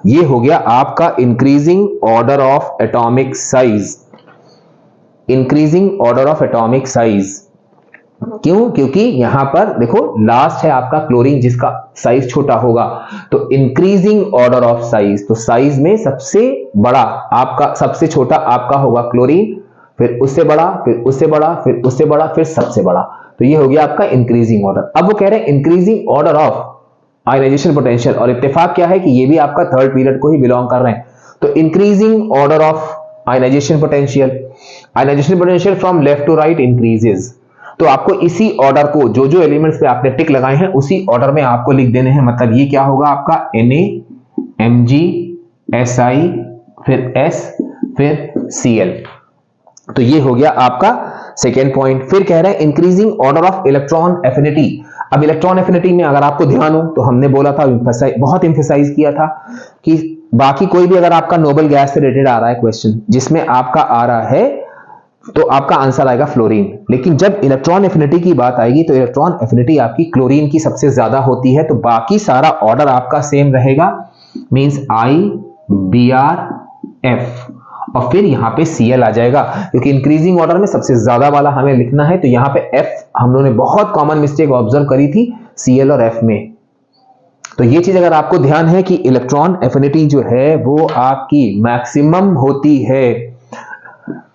ये हो गया आपका increasing order of atomic size. Increasing order of atomic size क्यों? क्योंकि यहां पर देखो लास्ट है आपका क्लोरीन जिसका साइज छोटा होगा। तो इंक्रीजिंग ऑर्डर ऑफ साइज, तो साइज में सबसे बड़ा आपका, सबसे छोटा आपका होगा क्लोरीन, फिर उससे बड़ा, फिर उससे बड़ा, फिर उससे बड़ा, फिर सबसे बड़ा। तो ये हो गया आपका इंक्रीजिंग ऑर्डर। अब वो कह रहे हैं increasing order of ionization potential, और इत्तेफाक क्या है कि ये भी आपका थर्ड पीरियड को ही बिलोंग कर रहे हैं। तो increasing order of ionization potential from left to right increases. तो आपको इसी ऑर्डर को, जो एलिमेंट्स पे आपने टिक लगाए हैं उसी ऑर्डर में आपको लिख देने हैं। मतलब ये क्या होगा आपका Na, Mg, Si, फिर S, फिर Cl। तो ये हो गया आपका सेकेंड पॉइंट। फिर कह रहा है increasing order of electron affinity. अब इलेक्ट्रॉन एफिनिटी में अगर आपको ध्यान हो तो हमने बोला था, बहुत इंफेसाइज किया था कि बाकी कोई भी अगर आपका नोबल गैस से रिलेटेड आ रहा है क्वेश्चन जिसमें आपका आ रहा है तो आपका आंसर आएगा फ्लोरीन, लेकिन जब इलेक्ट्रॉन एफिनिटी की बात आएगी तो इलेक्ट्रॉन एफिनिटी आपकी क्लोरीन की सबसे ज्यादा होती है, तो बाकी सारा ऑर्डर आपका सेम रहेगा, मींस I Br F, और फिर यहां पे Cl आ जाएगा क्योंकि इंक्रीजिंग ऑर्डर में सबसे ज्यादा वाला हमें लिखना है, तो यहां पे F हम लोगों ने बहुत कॉमन मिस्टेक ऑब्जर्व करी थी Cl और F में। तो ये चीज अगर आपको ध्यान है कि इलेक्ट्रॉन एफिनिटी जो है वो आपकी मैक्सिमम होती है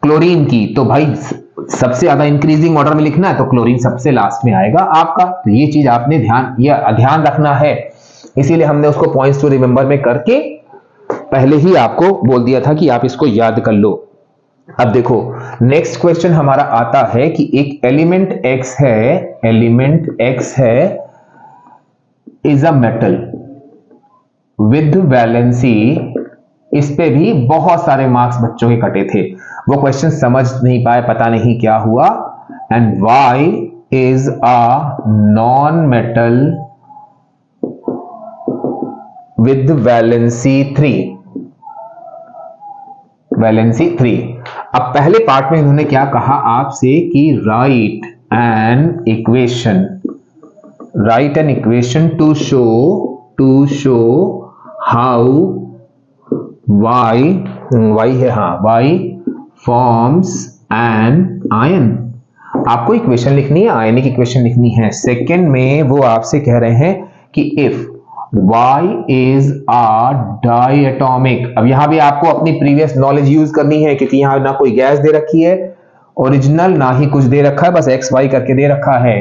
क्लोरीन की, तो भाई सबसे ज्यादा इंक्रीजिंग ऑर्डर में लिखना है तो क्लोरीन सबसे लास्ट में आएगा आपका। तो ये चीज आपने ध्यान रखना है, इसीलिए हमने उसको पॉइंट्स टू रिमेंबर में करके पहले ही आपको बोल दिया था कि आप इसको याद कर लो। अब देखो नेक्स्ट क्वेश्चन हमारा आता है कि एक एलिमेंट X है is a metal with valency, इस पे भी बहुत सारे मार्क्स बच्चों के कटे थे, वो क्वेश्चन समझ नहीं पाए, पता नहीं क्या हुआ। And Y is a non metal with valency 3। अब पहले पार्ट में इन्होंने क्या कहा आपसे कि right an equation two show how Y forms an ion. आपको इक्वेशन लिखनी है, आयनिक इक्वेशन लिखनी है। सेकेंड में वो आपसे कह रहे हैं कि if Y is a diatomic. अब यहां भी आपको अपनी प्रीवियस नॉलेज यूज करनी है क्योंकि यहां ना कोई गैस दे रखी है ओरिजिनल, ना ही कुछ दे रखा है, बस एक्स वाई करके दे रखा है।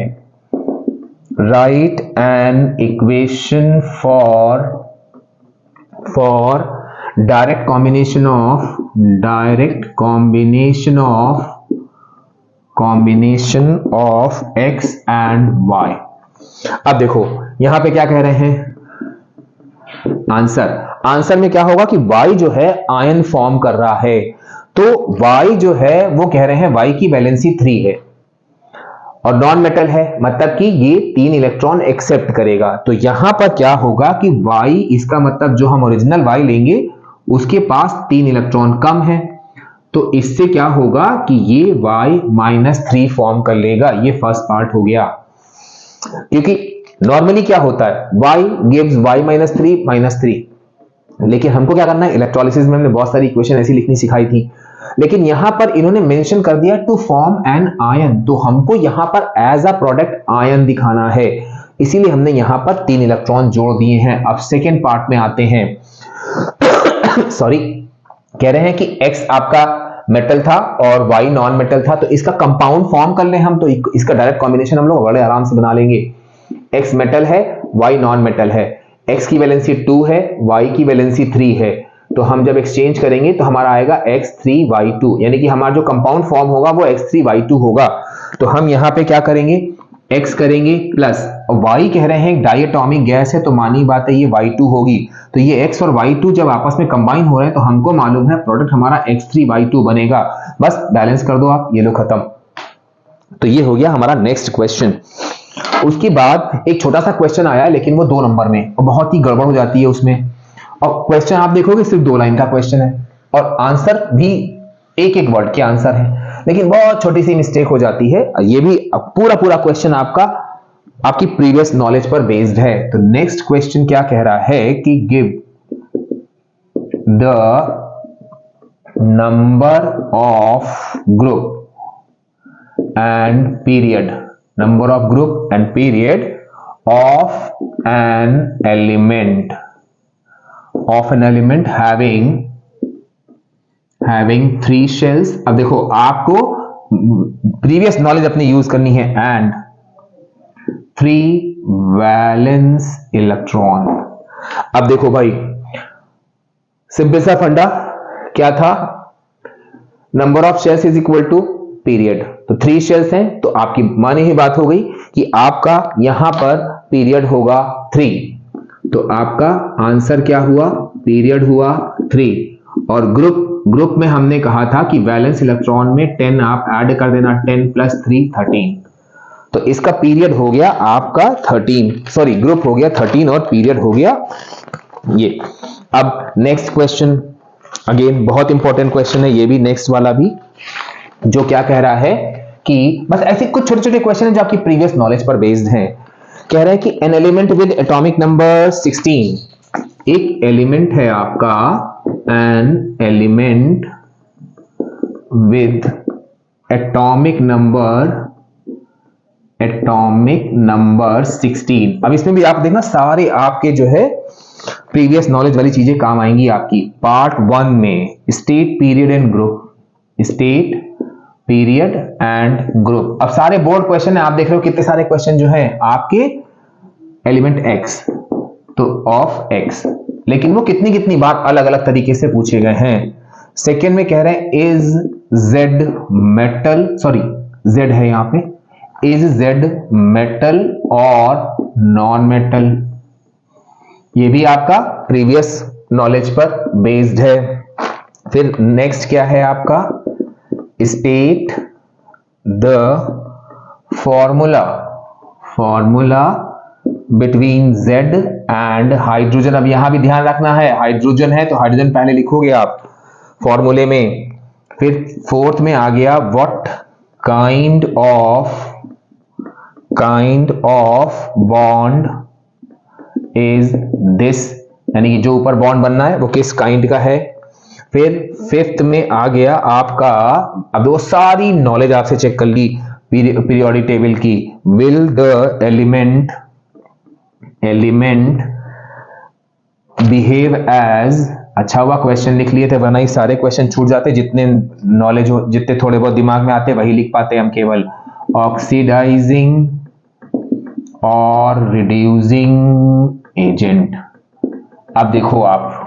Right an equation for direct combination of x and y। अब देखो यहां पे क्या कह रहे हैं, आंसर में क्या होगा कि y जो है आयन फॉर्म कर रहा है, तो y जो है वो कह रहे हैं y की वैलेंसी 3 है और नॉन मेटल है, मतलब कि ये 3 इलेक्ट्रॉन एक्सेप्ट करेगा। तो यहां पर क्या होगा कि y, इसका मतलब जो हम ओरिजिनल y लेंगे उसके पास 3 इलेक्ट्रॉन कम है, तो इससे क्या होगा कि ये y-3 फॉर्म कर लेगा। ये फर्स्ट पार्ट हो गया, क्योंकि नॉर्मली क्या होता है y gives y-3, लेकिन हमको क्या करना है, इलेक्ट्रोलिसिस में हमने बहुत सारी इक्वेशन ऐसी लिखनी सिखाई थी, लेकिन यहां पर इन्होंने मेंशन कर दिया टू फॉर्म एन आयन, तो हमको यहां पर एज अ प्रोडक्ट आयन दिखाना है, इसीलिए हमने यहां पर 3 इलेक्ट्रॉन जोड़ दिए हैं। अब सेकेंड पार्ट में आते हैं। सॉरी, कह रहे हैं कि X आपका मेटल था और Y नॉन मेटल था, तो इसका कंपाउंड फॉर्म कर लें हम, तो इसका डायरेक्ट कॉम्बिनेशन हम लोग बड़े आराम से बना लेंगे। X मेटल है, Y नॉन मेटल है, X की वैलेंसी 2 है, Y की वैलेंसी 3 है, तो हम जब एक्सचेंज करेंगे तो हमारा आएगा X3Y2, यानी कि हमारा जो कंपाउंड फॉर्म होगा वो X3Y2 होगा। तो हम यहां पे क्या करेंगे, X करेंगे प्लस Y कह रहे हैं डायटोमिक गैस है, तो मानी बात है ये Y2 होगी, तो ये X और Y2 जब आपस में कंबाइन हो रहे हैं तो हमको मालूम है प्रोडक्ट हमारा X3Y2 बनेगा। बस बैलेंस कर दो आप, ये लो खत्म। तो ये हो गया हमारा नेक्स्ट क्वेश्चन। उसके बाद एक छोटा सा क्वेश्चन आया है लेकिन वो 2 नंबर में और बहुत ही गड़बड़ हो जाती है उसमें, और क्वेश्चन आप देखोगे सिर्फ 2 लाइन का क्वेश्चन है और आंसर भी एक वर्ड के आंसर है, लेकिन बहुत छोटी सी मिस्टेक हो जाती है। ये भी पूरा क्वेश्चन आपकी प्रीवियस नॉलेज पर बेस्ड है। तो नेक्स्ट क्वेश्चन क्या कह रहा है कि give the number of group and period of an element having 3 shells। अब देखो आपको प्रीवियस नॉलेज अपनी यूज करनी है, एंड 3 वैलेंस इलेक्ट्रॉन। अब देखो भाई सिंपल सा फंडा क्या था, number of shells is equal to period, तो 3 शेल्स हैं, तो आपकी मानी ही बात हो गई कि आपका यहां पर पीरियड होगा 3, तो आपका आंसर क्या हुआ, पीरियड हुआ 3, और ग्रुप में हमने कहा था कि वैलेंस इलेक्ट्रॉन में 10 आप ऐड कर देना, 10 + 3 13। तो इसका पीरियड हो गया आपका 13, सॉरी ग्रुप हो गया 13 और पीरियड हो गया ये। अब नेक्स्ट क्वेश्चन, अगेन बहुत इंपॉर्टेंट क्वेश्चन है ये भी, नेक्स्ट वाला भी, जो क्या कह रहा है कि बस ऐसे कुछ छोटे छोटे क्वेश्चन हैं जो आपकी प्रीवियस नॉलेज पर बेस्ड हैं। कह रहा है कि an element with atomic number 16, एक एलिमेंट है आपका an element with atomic number 16। अब इसमें भी आप देखना सारे आपके जो है प्रीवियस नॉलेज वाली चीजें काम आएंगी आपकी। पार्ट 1 में state period and group, state period and group. अब सारे बोर्ड क्वेश्चन है, आप देख रहे हो कितने सारे क्वेश्चन जो है आपके एलिमेंट एक्स, तो ऑफ एक्स, लेकिन वो कितनी बार अलग अलग तरीके से पूछे गए हैं। सेकेंड में कह रहे हैं is Z metal, sorry Z है यहां पे, इज जेड मेटल और नॉन मेटल, ये भी आपका प्रीवियस नॉलेज पर बेस्ड है। फिर नेक्स्ट क्या है आपका, state the formula between Z and hydrogen. अब यहां भी ध्यान रखना है, हाइड्रोजन है तो हाइड्रोजन पहले लिखोगे आप फॉर्मूले में। फिर फोर्थ में आ गया what kind of bond is this, यानी कि जो ऊपर बॉन्ड बनना है वो किस काइंड का है। फिर फिफ्थ में आ गया आपका, अब वो सारी नॉलेज आपसे चेक कर ली पीरियोडिक टेबल की, will the element behave as, अच्छा हुआ क्वेश्चन लिख लिए थे वरना ही सारे क्वेश्चन छूट जाते, जितने नॉलेज हो, जितने थोड़े बहुत दिमाग में आते वही लिख पाते हम केवल। ऑक्सीडाइजिंग और रिड्यूसिंग एजेंट। अब देखो आप,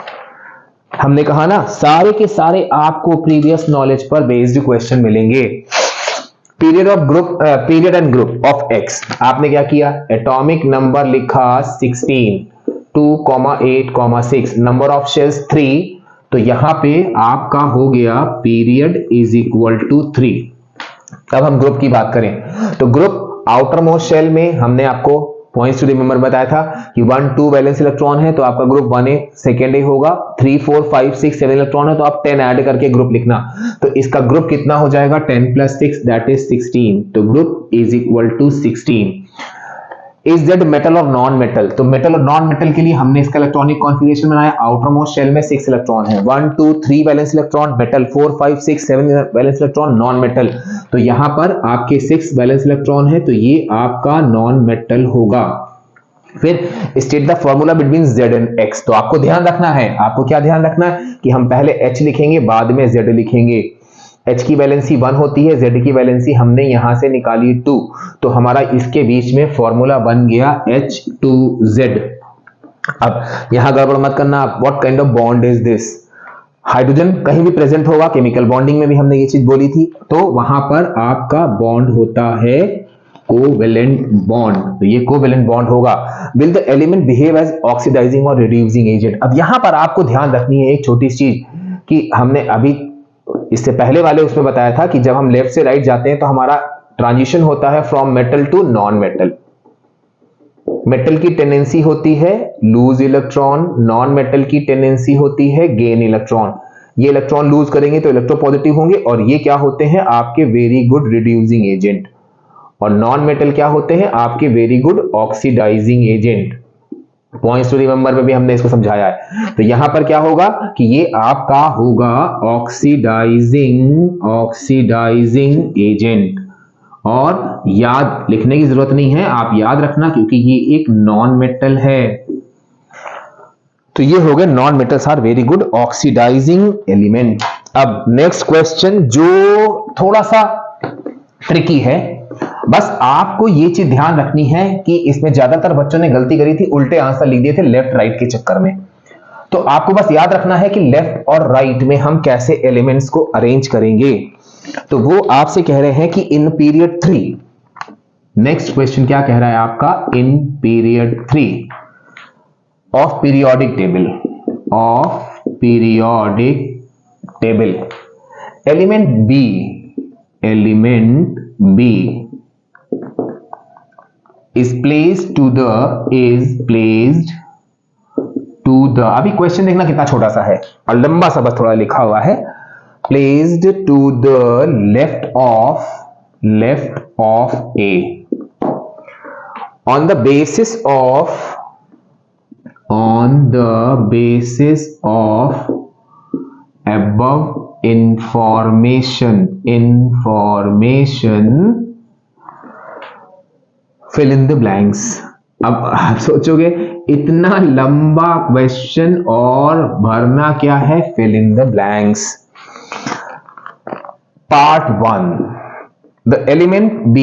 हमने कहा ना सारे के सारे आपको प्रीवियस नॉलेज पर बेस्ड क्वेश्चन मिलेंगे। Period and group of x, आपने क्या किया, एटॉमिक नंबर लिखा 16, 2,8,6, नंबर ऑफ शेल्स 3, तो यहां पे आपका हो गया पीरियड इज इक्वल टू 3। अब हम ग्रुप की बात करें तो ग्रुप आउटर मोस्ट शेल में हमने आपको पॉइंट्स टू रिमेंबर बताया था कि 1 2 वैलेंस इलेक्ट्रॉन है तो आपका ग्रुप 1A सेकेंड ए होगा, 3 4 5 6 7 इलेक्ट्रॉन है तो आप 10 ऐड करके ग्रुप लिखना, तो इसका ग्रुप कितना हो जाएगा 10 + 6 दैट इज 16, तो group is equal to 16। Is Z metal और नॉन मेटल, तो मेटल और नॉन मेटल के लिए हमने इसका इलेक्ट्रॉनिक कॉन्फ़िगरेशन बनाया। आउटर मोस्ट शेल में 6 इलेक्ट्रॉन है, 1 2 3 valence electron metal, 4 5 6 7 valence electron non metal, तो यहां पर आपके 6 वैलेंस इलेक्ट्रॉन है तो ये आपका नॉन मेटल होगा। फिर state the formula between Z and X, तो आपको ध्यान रखना है, आपको क्या ध्यान रखना है कि हम पहले H लिखेंगे बाद में Z लिखेंगे। H की वैलेंसी 1 होती है, Z की वैलेंसी हमने यहां से निकाली 2, तो हमारा इसके बीच में फॉर्मूला बन गया H2Z। अब यहां गड़बड़ मत करना, what kind of bond is this, hydrogen कहीं भी प्रेजेंट होगा, केमिकल बॉन्डिंग में भी हमने ये चीज बोली थी, तो वहां पर आपका बॉन्ड होता है कोवेलेंट बॉन्ड, तो ये कोवेलेंट बॉन्ड होगा। Will the element behave as oxidizing और रिड्यूसिंग एजेंट। अब यहां पर आपको ध्यान रखनी है एक छोटी चीज कि हमने अभी इससे पहले वाले उसमें बताया था कि जब हम लेफ्ट से राइट जाते हैं तो हमारा ट्रांजिशन होता है from metal to non metal. Metal की टेंडेंसी होती है लूज इलेक्ट्रॉन, नॉन मेटल की टेंडेंसी होती है गेन इलेक्ट्रॉन। ये इलेक्ट्रॉन लूज करेंगे तो इलेक्ट्रोपॉजिटिव होंगे और ये क्या होते हैं आपके वेरी गुड रिड्यूसिंग एजेंट, और नॉन मेटल क्या होते हैं आपके very good oxidizing agent. Points to remember में भी हमने इसको समझाया है। तो यहां पर क्या होगा कि ये आपका होगा ऑक्सीडाइजिंग एजेंट, और याद लिखने की जरूरत नहीं है, आप याद रखना क्योंकि ये एक नॉन मेटल है। तो ये हो गए non metals are very good oxidizing element. अब नेक्स्ट क्वेश्चन जो थोड़ा सा ट्रिकी है, बस आपको ये चीज ध्यान रखनी है कि इसमें ज्यादातर बच्चों ने गलती करी थी, उल्टे आंसर लिख दिए थे लेफ्ट राइट के चक्कर में। तो आपको बस याद रखना है कि लेफ्ट और राइट में हम कैसे एलिमेंट्स को अरेंज करेंगे। तो वो आपसे कह रहे हैं कि इन पीरियड 3, नेक्स्ट क्वेश्चन क्या कह रहा है आपका, in period 3 of periodic table. Element B is placed to the, अभी क्वेश्चन देखना कितना छोटा सा है और लंबा सा बस थोड़ा लिखा हुआ है। placed to the left of A on the basis of above information fill in the blanks। अब आप सोचोगे इतना लंबा क्वेश्चन और भरना क्या है, fill in the blanks। Part 1, the element B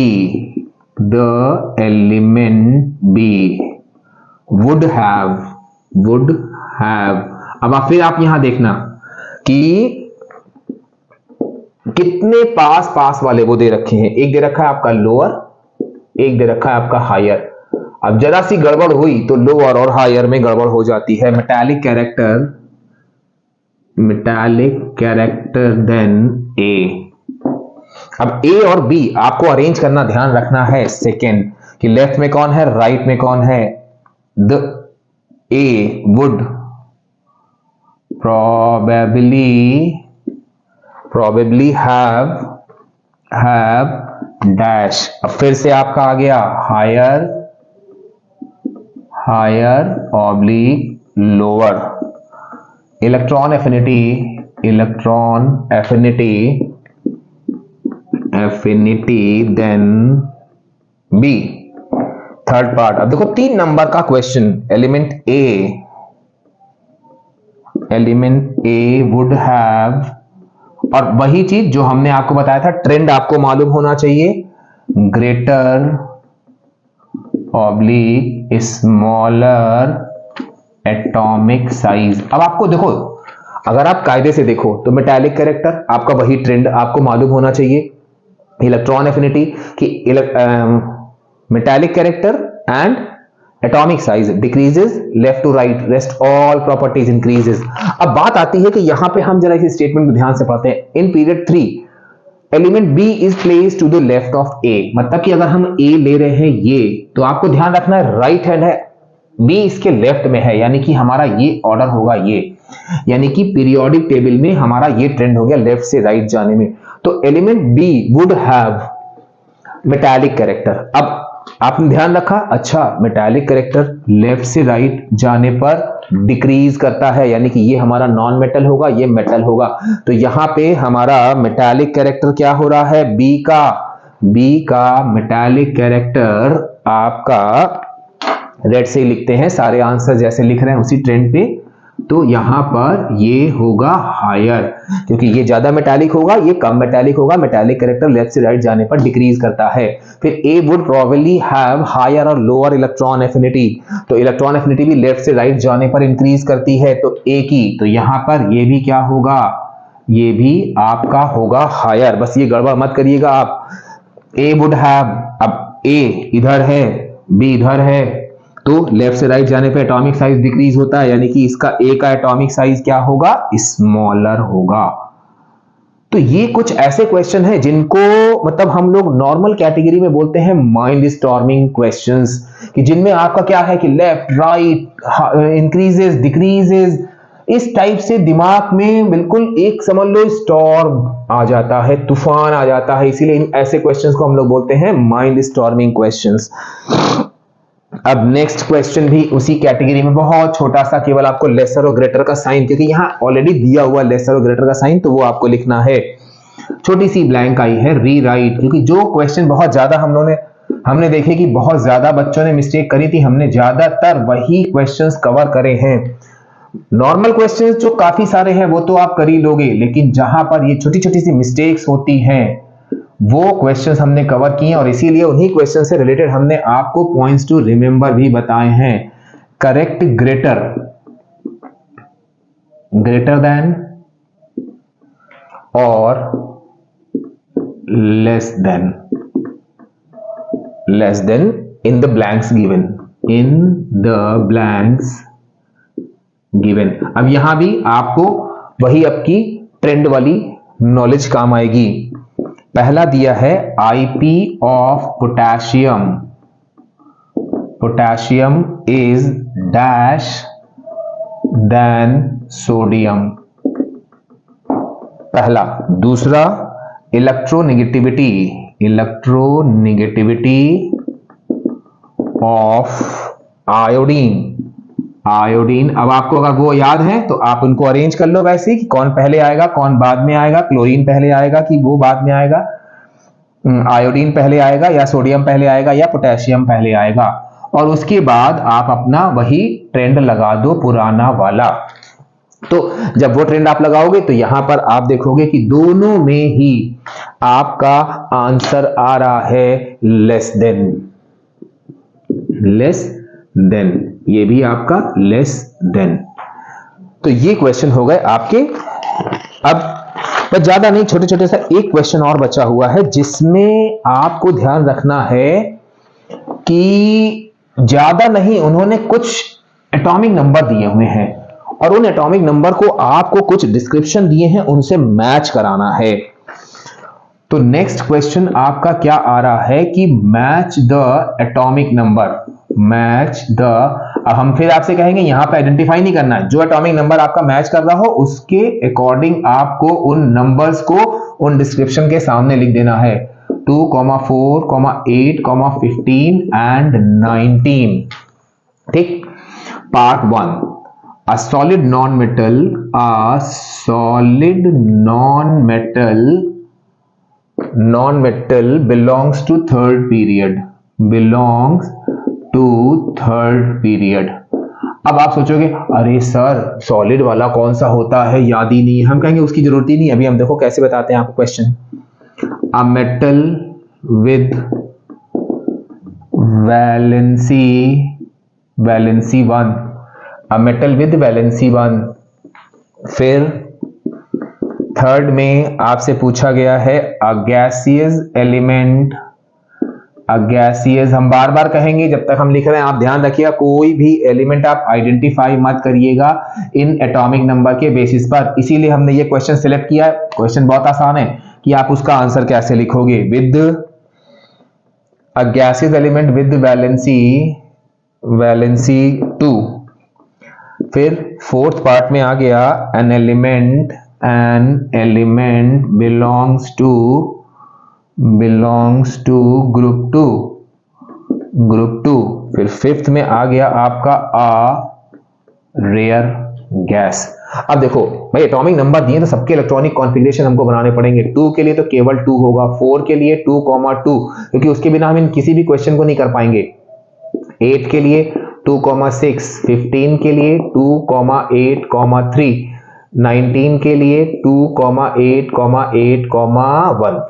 would have। अब फिर आप यहां देखना कि कितने पास वाले वो दे रखे हैं। एक दे रखा है आपका लोअर, एक दे रखा है आपका हायर। अब जरा सी गड़बड़ हुई तो लोअर और हायर में गड़बड़ हो जाती है। मेटालिक कैरेक्टर देन ए। अब ए और बी आपको अरेंज करना ध्यान रखना है सेकेंड कि लेफ्ट में कौन है, राइट में कौन है। The A would probably have dash। अब फिर से आपका आ गया higher oblique lower. Electron affinity than B. Third part. अब देखो 3 नंबर का question. Element A would have, और वही चीज जो हमने आपको बताया था, ट्रेंड आपको मालूम होना चाहिए, greater oblique smaller atomic size. अब आपको देखो, अगर आप कायदे से देखो तो मेटालिक कैरेक्टर आपका वही ट्रेंड आपको मालूम होना चाहिए। इलेक्ट्रॉन एफिनिटी की metallic character and atomic size decreases left to right, rest all properties increases. अब बात आती है कि यहां पे हम जरा इस स्टेटमेंट को ध्यान से पढ़ते हैं। In period 3 element B is placed to the left of A. मतलब कि अगर हम ए ले रहे हैं ये, तो आपको ध्यान रखना है राइट हैंड है, बी इसके लेफ्ट में है, यानी कि हमारा ये ऑर्डर होगा ये, यानी कि पीरियोडिक टेबल में हमारा ये ट्रेंड हो गया लेफ्ट से राइट जाने में। तो element B would have metallic character. अब आपने ध्यान रखा, अच्छा मेटालिक कैरेक्टर लेफ्ट से राइट जाने पर डिक्रीज करता है, यानी कि ये हमारा नॉन मेटल होगा, ये मेटल होगा। तो यहां पे हमारा मेटालिक कैरेक्टर क्या हो रहा है, बी का मेटालिक कैरेक्टर आपका, रेड से लिखते हैं सारे आंसर जैसे लिख रहे हैं उसी ट्रेंड पे, तो यहां पर ये होगा हायर, क्योंकि ये ज्यादा मेटालिक होगा, ये कम मेटालिक होगा। मेटालिक कैरेक्टर लेफ्ट से राइट जाने पर डिक्रीज करता है। फिर ए वुड प्रोबेबली हैव हायर और लोअर इलेक्ट्रॉन एफिनिटी, तो इलेक्ट्रॉन एफिनिटी भी लेफ्ट से राइट जाने पर इंक्रीज करती है, तो ए की, तो यहां पर ये भी क्या होगा, ये भी आपका होगा हायर। बस ये गड़बड़ मत करिएगा आप। ए वुड हैव, अब ए इधर है, बी इधर है, तो लेफ्ट से राइट जाने पे एटॉमिक साइज डिक्रीज होता है, यानी कि इसका ए का एटॉमिक साइज क्या होगा, स्मॉलर होगा। तो ये कुछ ऐसे क्वेश्चन हैं जिनको मतलब हम लोग नॉर्मल कैटेगरी में बोलते हैं माइंड स्टॉर्मिंग क्वेश्चंस, कि जिनमें आपका क्या है कि लेफ्ट राइट इंक्रीजेस डिक्रीजेस, इस टाइप से दिमाग में बिल्कुल एक समझ लो स्टॉर्म आ जाता है, तूफान आ जाता है। इसीलिए ऐसे क्वेश्चंस को हम लोग बोलते हैं माइंड स्टॉर्मिंग क्वेश्चंस। अब नेक्स्ट क्वेश्चन भी उसी कैटेगरी में, बहुत छोटा सा, केवल आपको लेसर और ग्रेटर का साइन, क्योंकि यहां ऑलरेडी दिया हुआ लेसर और ग्रेटर का साइन, तो वो आपको लिखना है। छोटी सी ब्लैंक आई है, रीराइट, क्योंकि जो क्वेश्चन बहुत ज्यादा हमने देखे कि बहुत ज्यादा बच्चों ने मिस्टेक करी थी, हमने ज्यादातर वही क्वेश्चंस कवर करे हैं। नॉर्मल क्वेश्चंस जो काफी सारे हैं वो तो आप कर ही लोगे, लेकिन जहां पर ये छोटी छोटी सी मिस्टेक्स होती हैं वो क्वेश्चंस हमने कवर किए, और इसीलिए उन्हीं क्वेश्चन से रिलेटेड हमने आपको पॉइंट्स टू रिमेंबर भी बताए हैं। करेक्ट ग्रेटर देन और less then in the blanks given. अब यहां भी आपको वही आपकी ट्रेंड वाली नॉलेज काम आएगी। पहला दिया है IP of potassium, potassium is dash than sodium, पहला। दूसरा electronegativity, electronegativity of iodine, iodine. अब आपको अगर वो याद है तो आप उनको अरेंज कर लो वैसे कि कौन पहले आएगा कौन बाद में आएगा, क्लोरीन पहले आएगा कि वो बाद में आएगा, आयोडीन पहले आएगा या सोडियम पहले आएगा या पोटेशियम पहले आएगा, और उसके बाद आप अपना वही ट्रेंड लगा दो पुराना वाला। तो जब वो ट्रेंड आप लगाओगे तो यहां पर आप देखोगे कि दोनों में ही आपका आंसर आ रहा है लेस देन, लेस देन, ये भी आपका लेस देन। तो ये क्वेश्चन हो गए आपके। अब बस ज्यादा नहीं, छोटे छोटे सा एक क्वेश्चन और बचा हुआ है जिसमें आपको ध्यान रखना है कि ज्यादा नहीं, उन्होंने कुछ एटॉमिक नंबर दिए हुए हैं और उन एटॉमिक नंबर को आपको कुछ डिस्क्रिप्शन दिए हैं उनसे मैच कराना है। तो नेक्स्ट क्वेश्चन आपका क्या आ रहा है कि match the atomic number, match the. अब हम फिर आपसे कहेंगे यहां पे आइडेंटिफाई नहीं करना है, जो एटॉमिक नंबर आपका मैच कर रहा हो उसके अकॉर्डिंग आपको उन नंबर्स को उन डिस्क्रिप्शन के सामने लिख देना है। 2, 4, 8, 15 एंड 19। ठीक। Part 1, a solid non-metal, a solid non-metal belongs to third period, belongs to third period। अब आप सोचोगे अरे सर सॉलिड वाला कौन सा होता है, याद ही नहीं। हम कहेंगे उसकी जरूरत ही नहीं, अभी हम देखो कैसे बताते हैं आपको question. a metal with valency 1, a metal with valency 1। फिर थर्ड में आपसे पूछा गया है a gaseous element, a gaseous, हम बार बार कहेंगे जब तक हम लिख रहे हैं, आप ध्यान रखिएगा कोई भी एलिमेंट आप आइडेंटिफाई मत करिएगा इन एटॉमिक नंबर के बेसिस पर, इसीलिए हमने ये क्वेश्चन सिलेक्ट किया है। क्वेश्चन बहुत आसान है कि आप उसका आंसर कैसे लिखोगे। With a gaseous element with valency 2। फिर फोर्थ पार्ट में आ गया an element belongs to group 2। फिर फिफ्थ में आ गया आपका रेयर गैस। अब देखो भाई एटॉमिक नंबर दिए तो सबके इलेक्ट्रॉनिक कॉन्फ़िगरेशन हमको बनाने पड़ेंगे। 2 के लिए तो केवल 2 होगा, 4 के लिए 2,2 क्योंकि उसके बिना हम इन किसी भी क्वेश्चन को नहीं कर पाएंगे। 8 के लिए 2,6, 15 के लिए 2,8,3, 19 के लिए 2,8,8,1।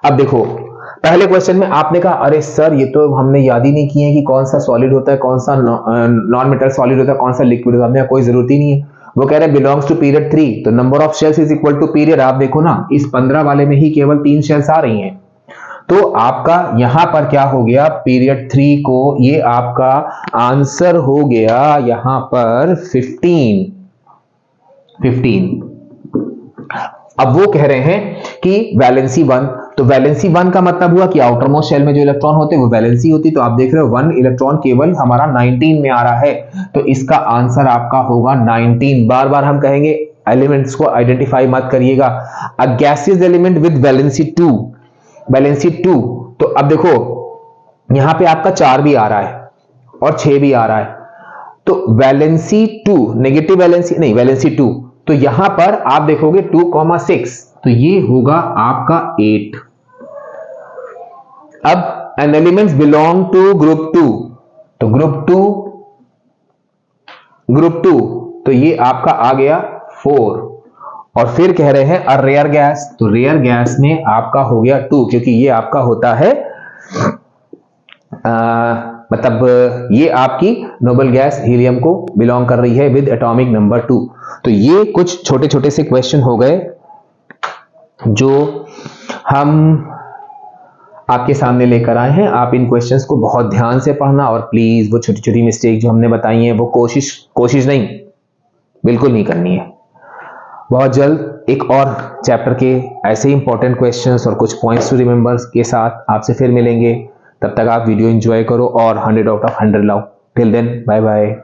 अब देखो पहले क्वेश्चन में आपने कहा अरे सर ये तो हमने याद ही नहीं किए कि कौन सा सॉलिड होता है, कौन सा नॉन मेटल सॉलिड होता है, कौन सा लिक्विड होता है, हमने कोई जरूरत ही नहीं है। वो कह रहे बिलोंग्स टू पीरियड 3, तो number of shells is equal to period. आप देखो ना इस 15 वाले में ही केवल 3 शेल्स आ रही हैं, तो आपका यहां पर क्या हो गया, पीरियड 3 को ये आपका आंसर हो गया यहां पर 15। अब वो कह रहे हैं कि वैलेंसी 1, तो वैलेंसी 1 का मतलब हुआ कि आउटर मोस्ट शेल में जो इलेक्ट्रॉन होते हैं वो वैलेंसी होती, तो आप देख रहे हो 1 इलेक्ट्रॉन केवल हमारा 19 में आ रहा है, तो इसका आंसर आपका होगा 19। बार बार हम कहेंगे एलिमेंट्स को आइडेंटिफाई मत करिएगा। अ गैसियस एलिमेंट विद वैलेंसी 2, तो अब देखो यहां पे आपका 4 भी आ रहा है और 6 भी आ रहा है, तो वैलेंसी 2 नेगेटिव वैलेंसी नहीं, वैलेंसी 2, तो यहां पर आप देखोगे 2,6, तो ये होगा आपका 8। अब an elements belong to group 2, तो ग्रुप 2 तो ये आपका आ गया 4। और फिर कह रहे हैं अ रेयर गैस, तो रेयर गैस में आपका हो गया 2, क्योंकि ये आपका होता है मतलब ये आपकी नोबल गैस हीलियम को बिलोंग कर रही है विद एटॉमिक नंबर 2। तो ये कुछ छोटे छोटे से क्वेश्चन हो गए जो हम आपके सामने लेकर आए हैं। आप इन क्वेश्चंस को बहुत ध्यान से पढ़ना और प्लीज वो छोटी छोटी मिस्टेक जो हमने बताई हैं वो कोशिश नहीं, बिल्कुल नहीं करनी है। बहुत जल्द एक और चैप्टर के ऐसे इंपॉर्टेंट क्वेश्चंस और कुछ पॉइंट्स टू रिमेंबर के साथ आपसे फिर मिलेंगे। तब तक आप वीडियो एंजॉय करो और 100 आउट ऑफ 100 लाओ। Till then bye bye.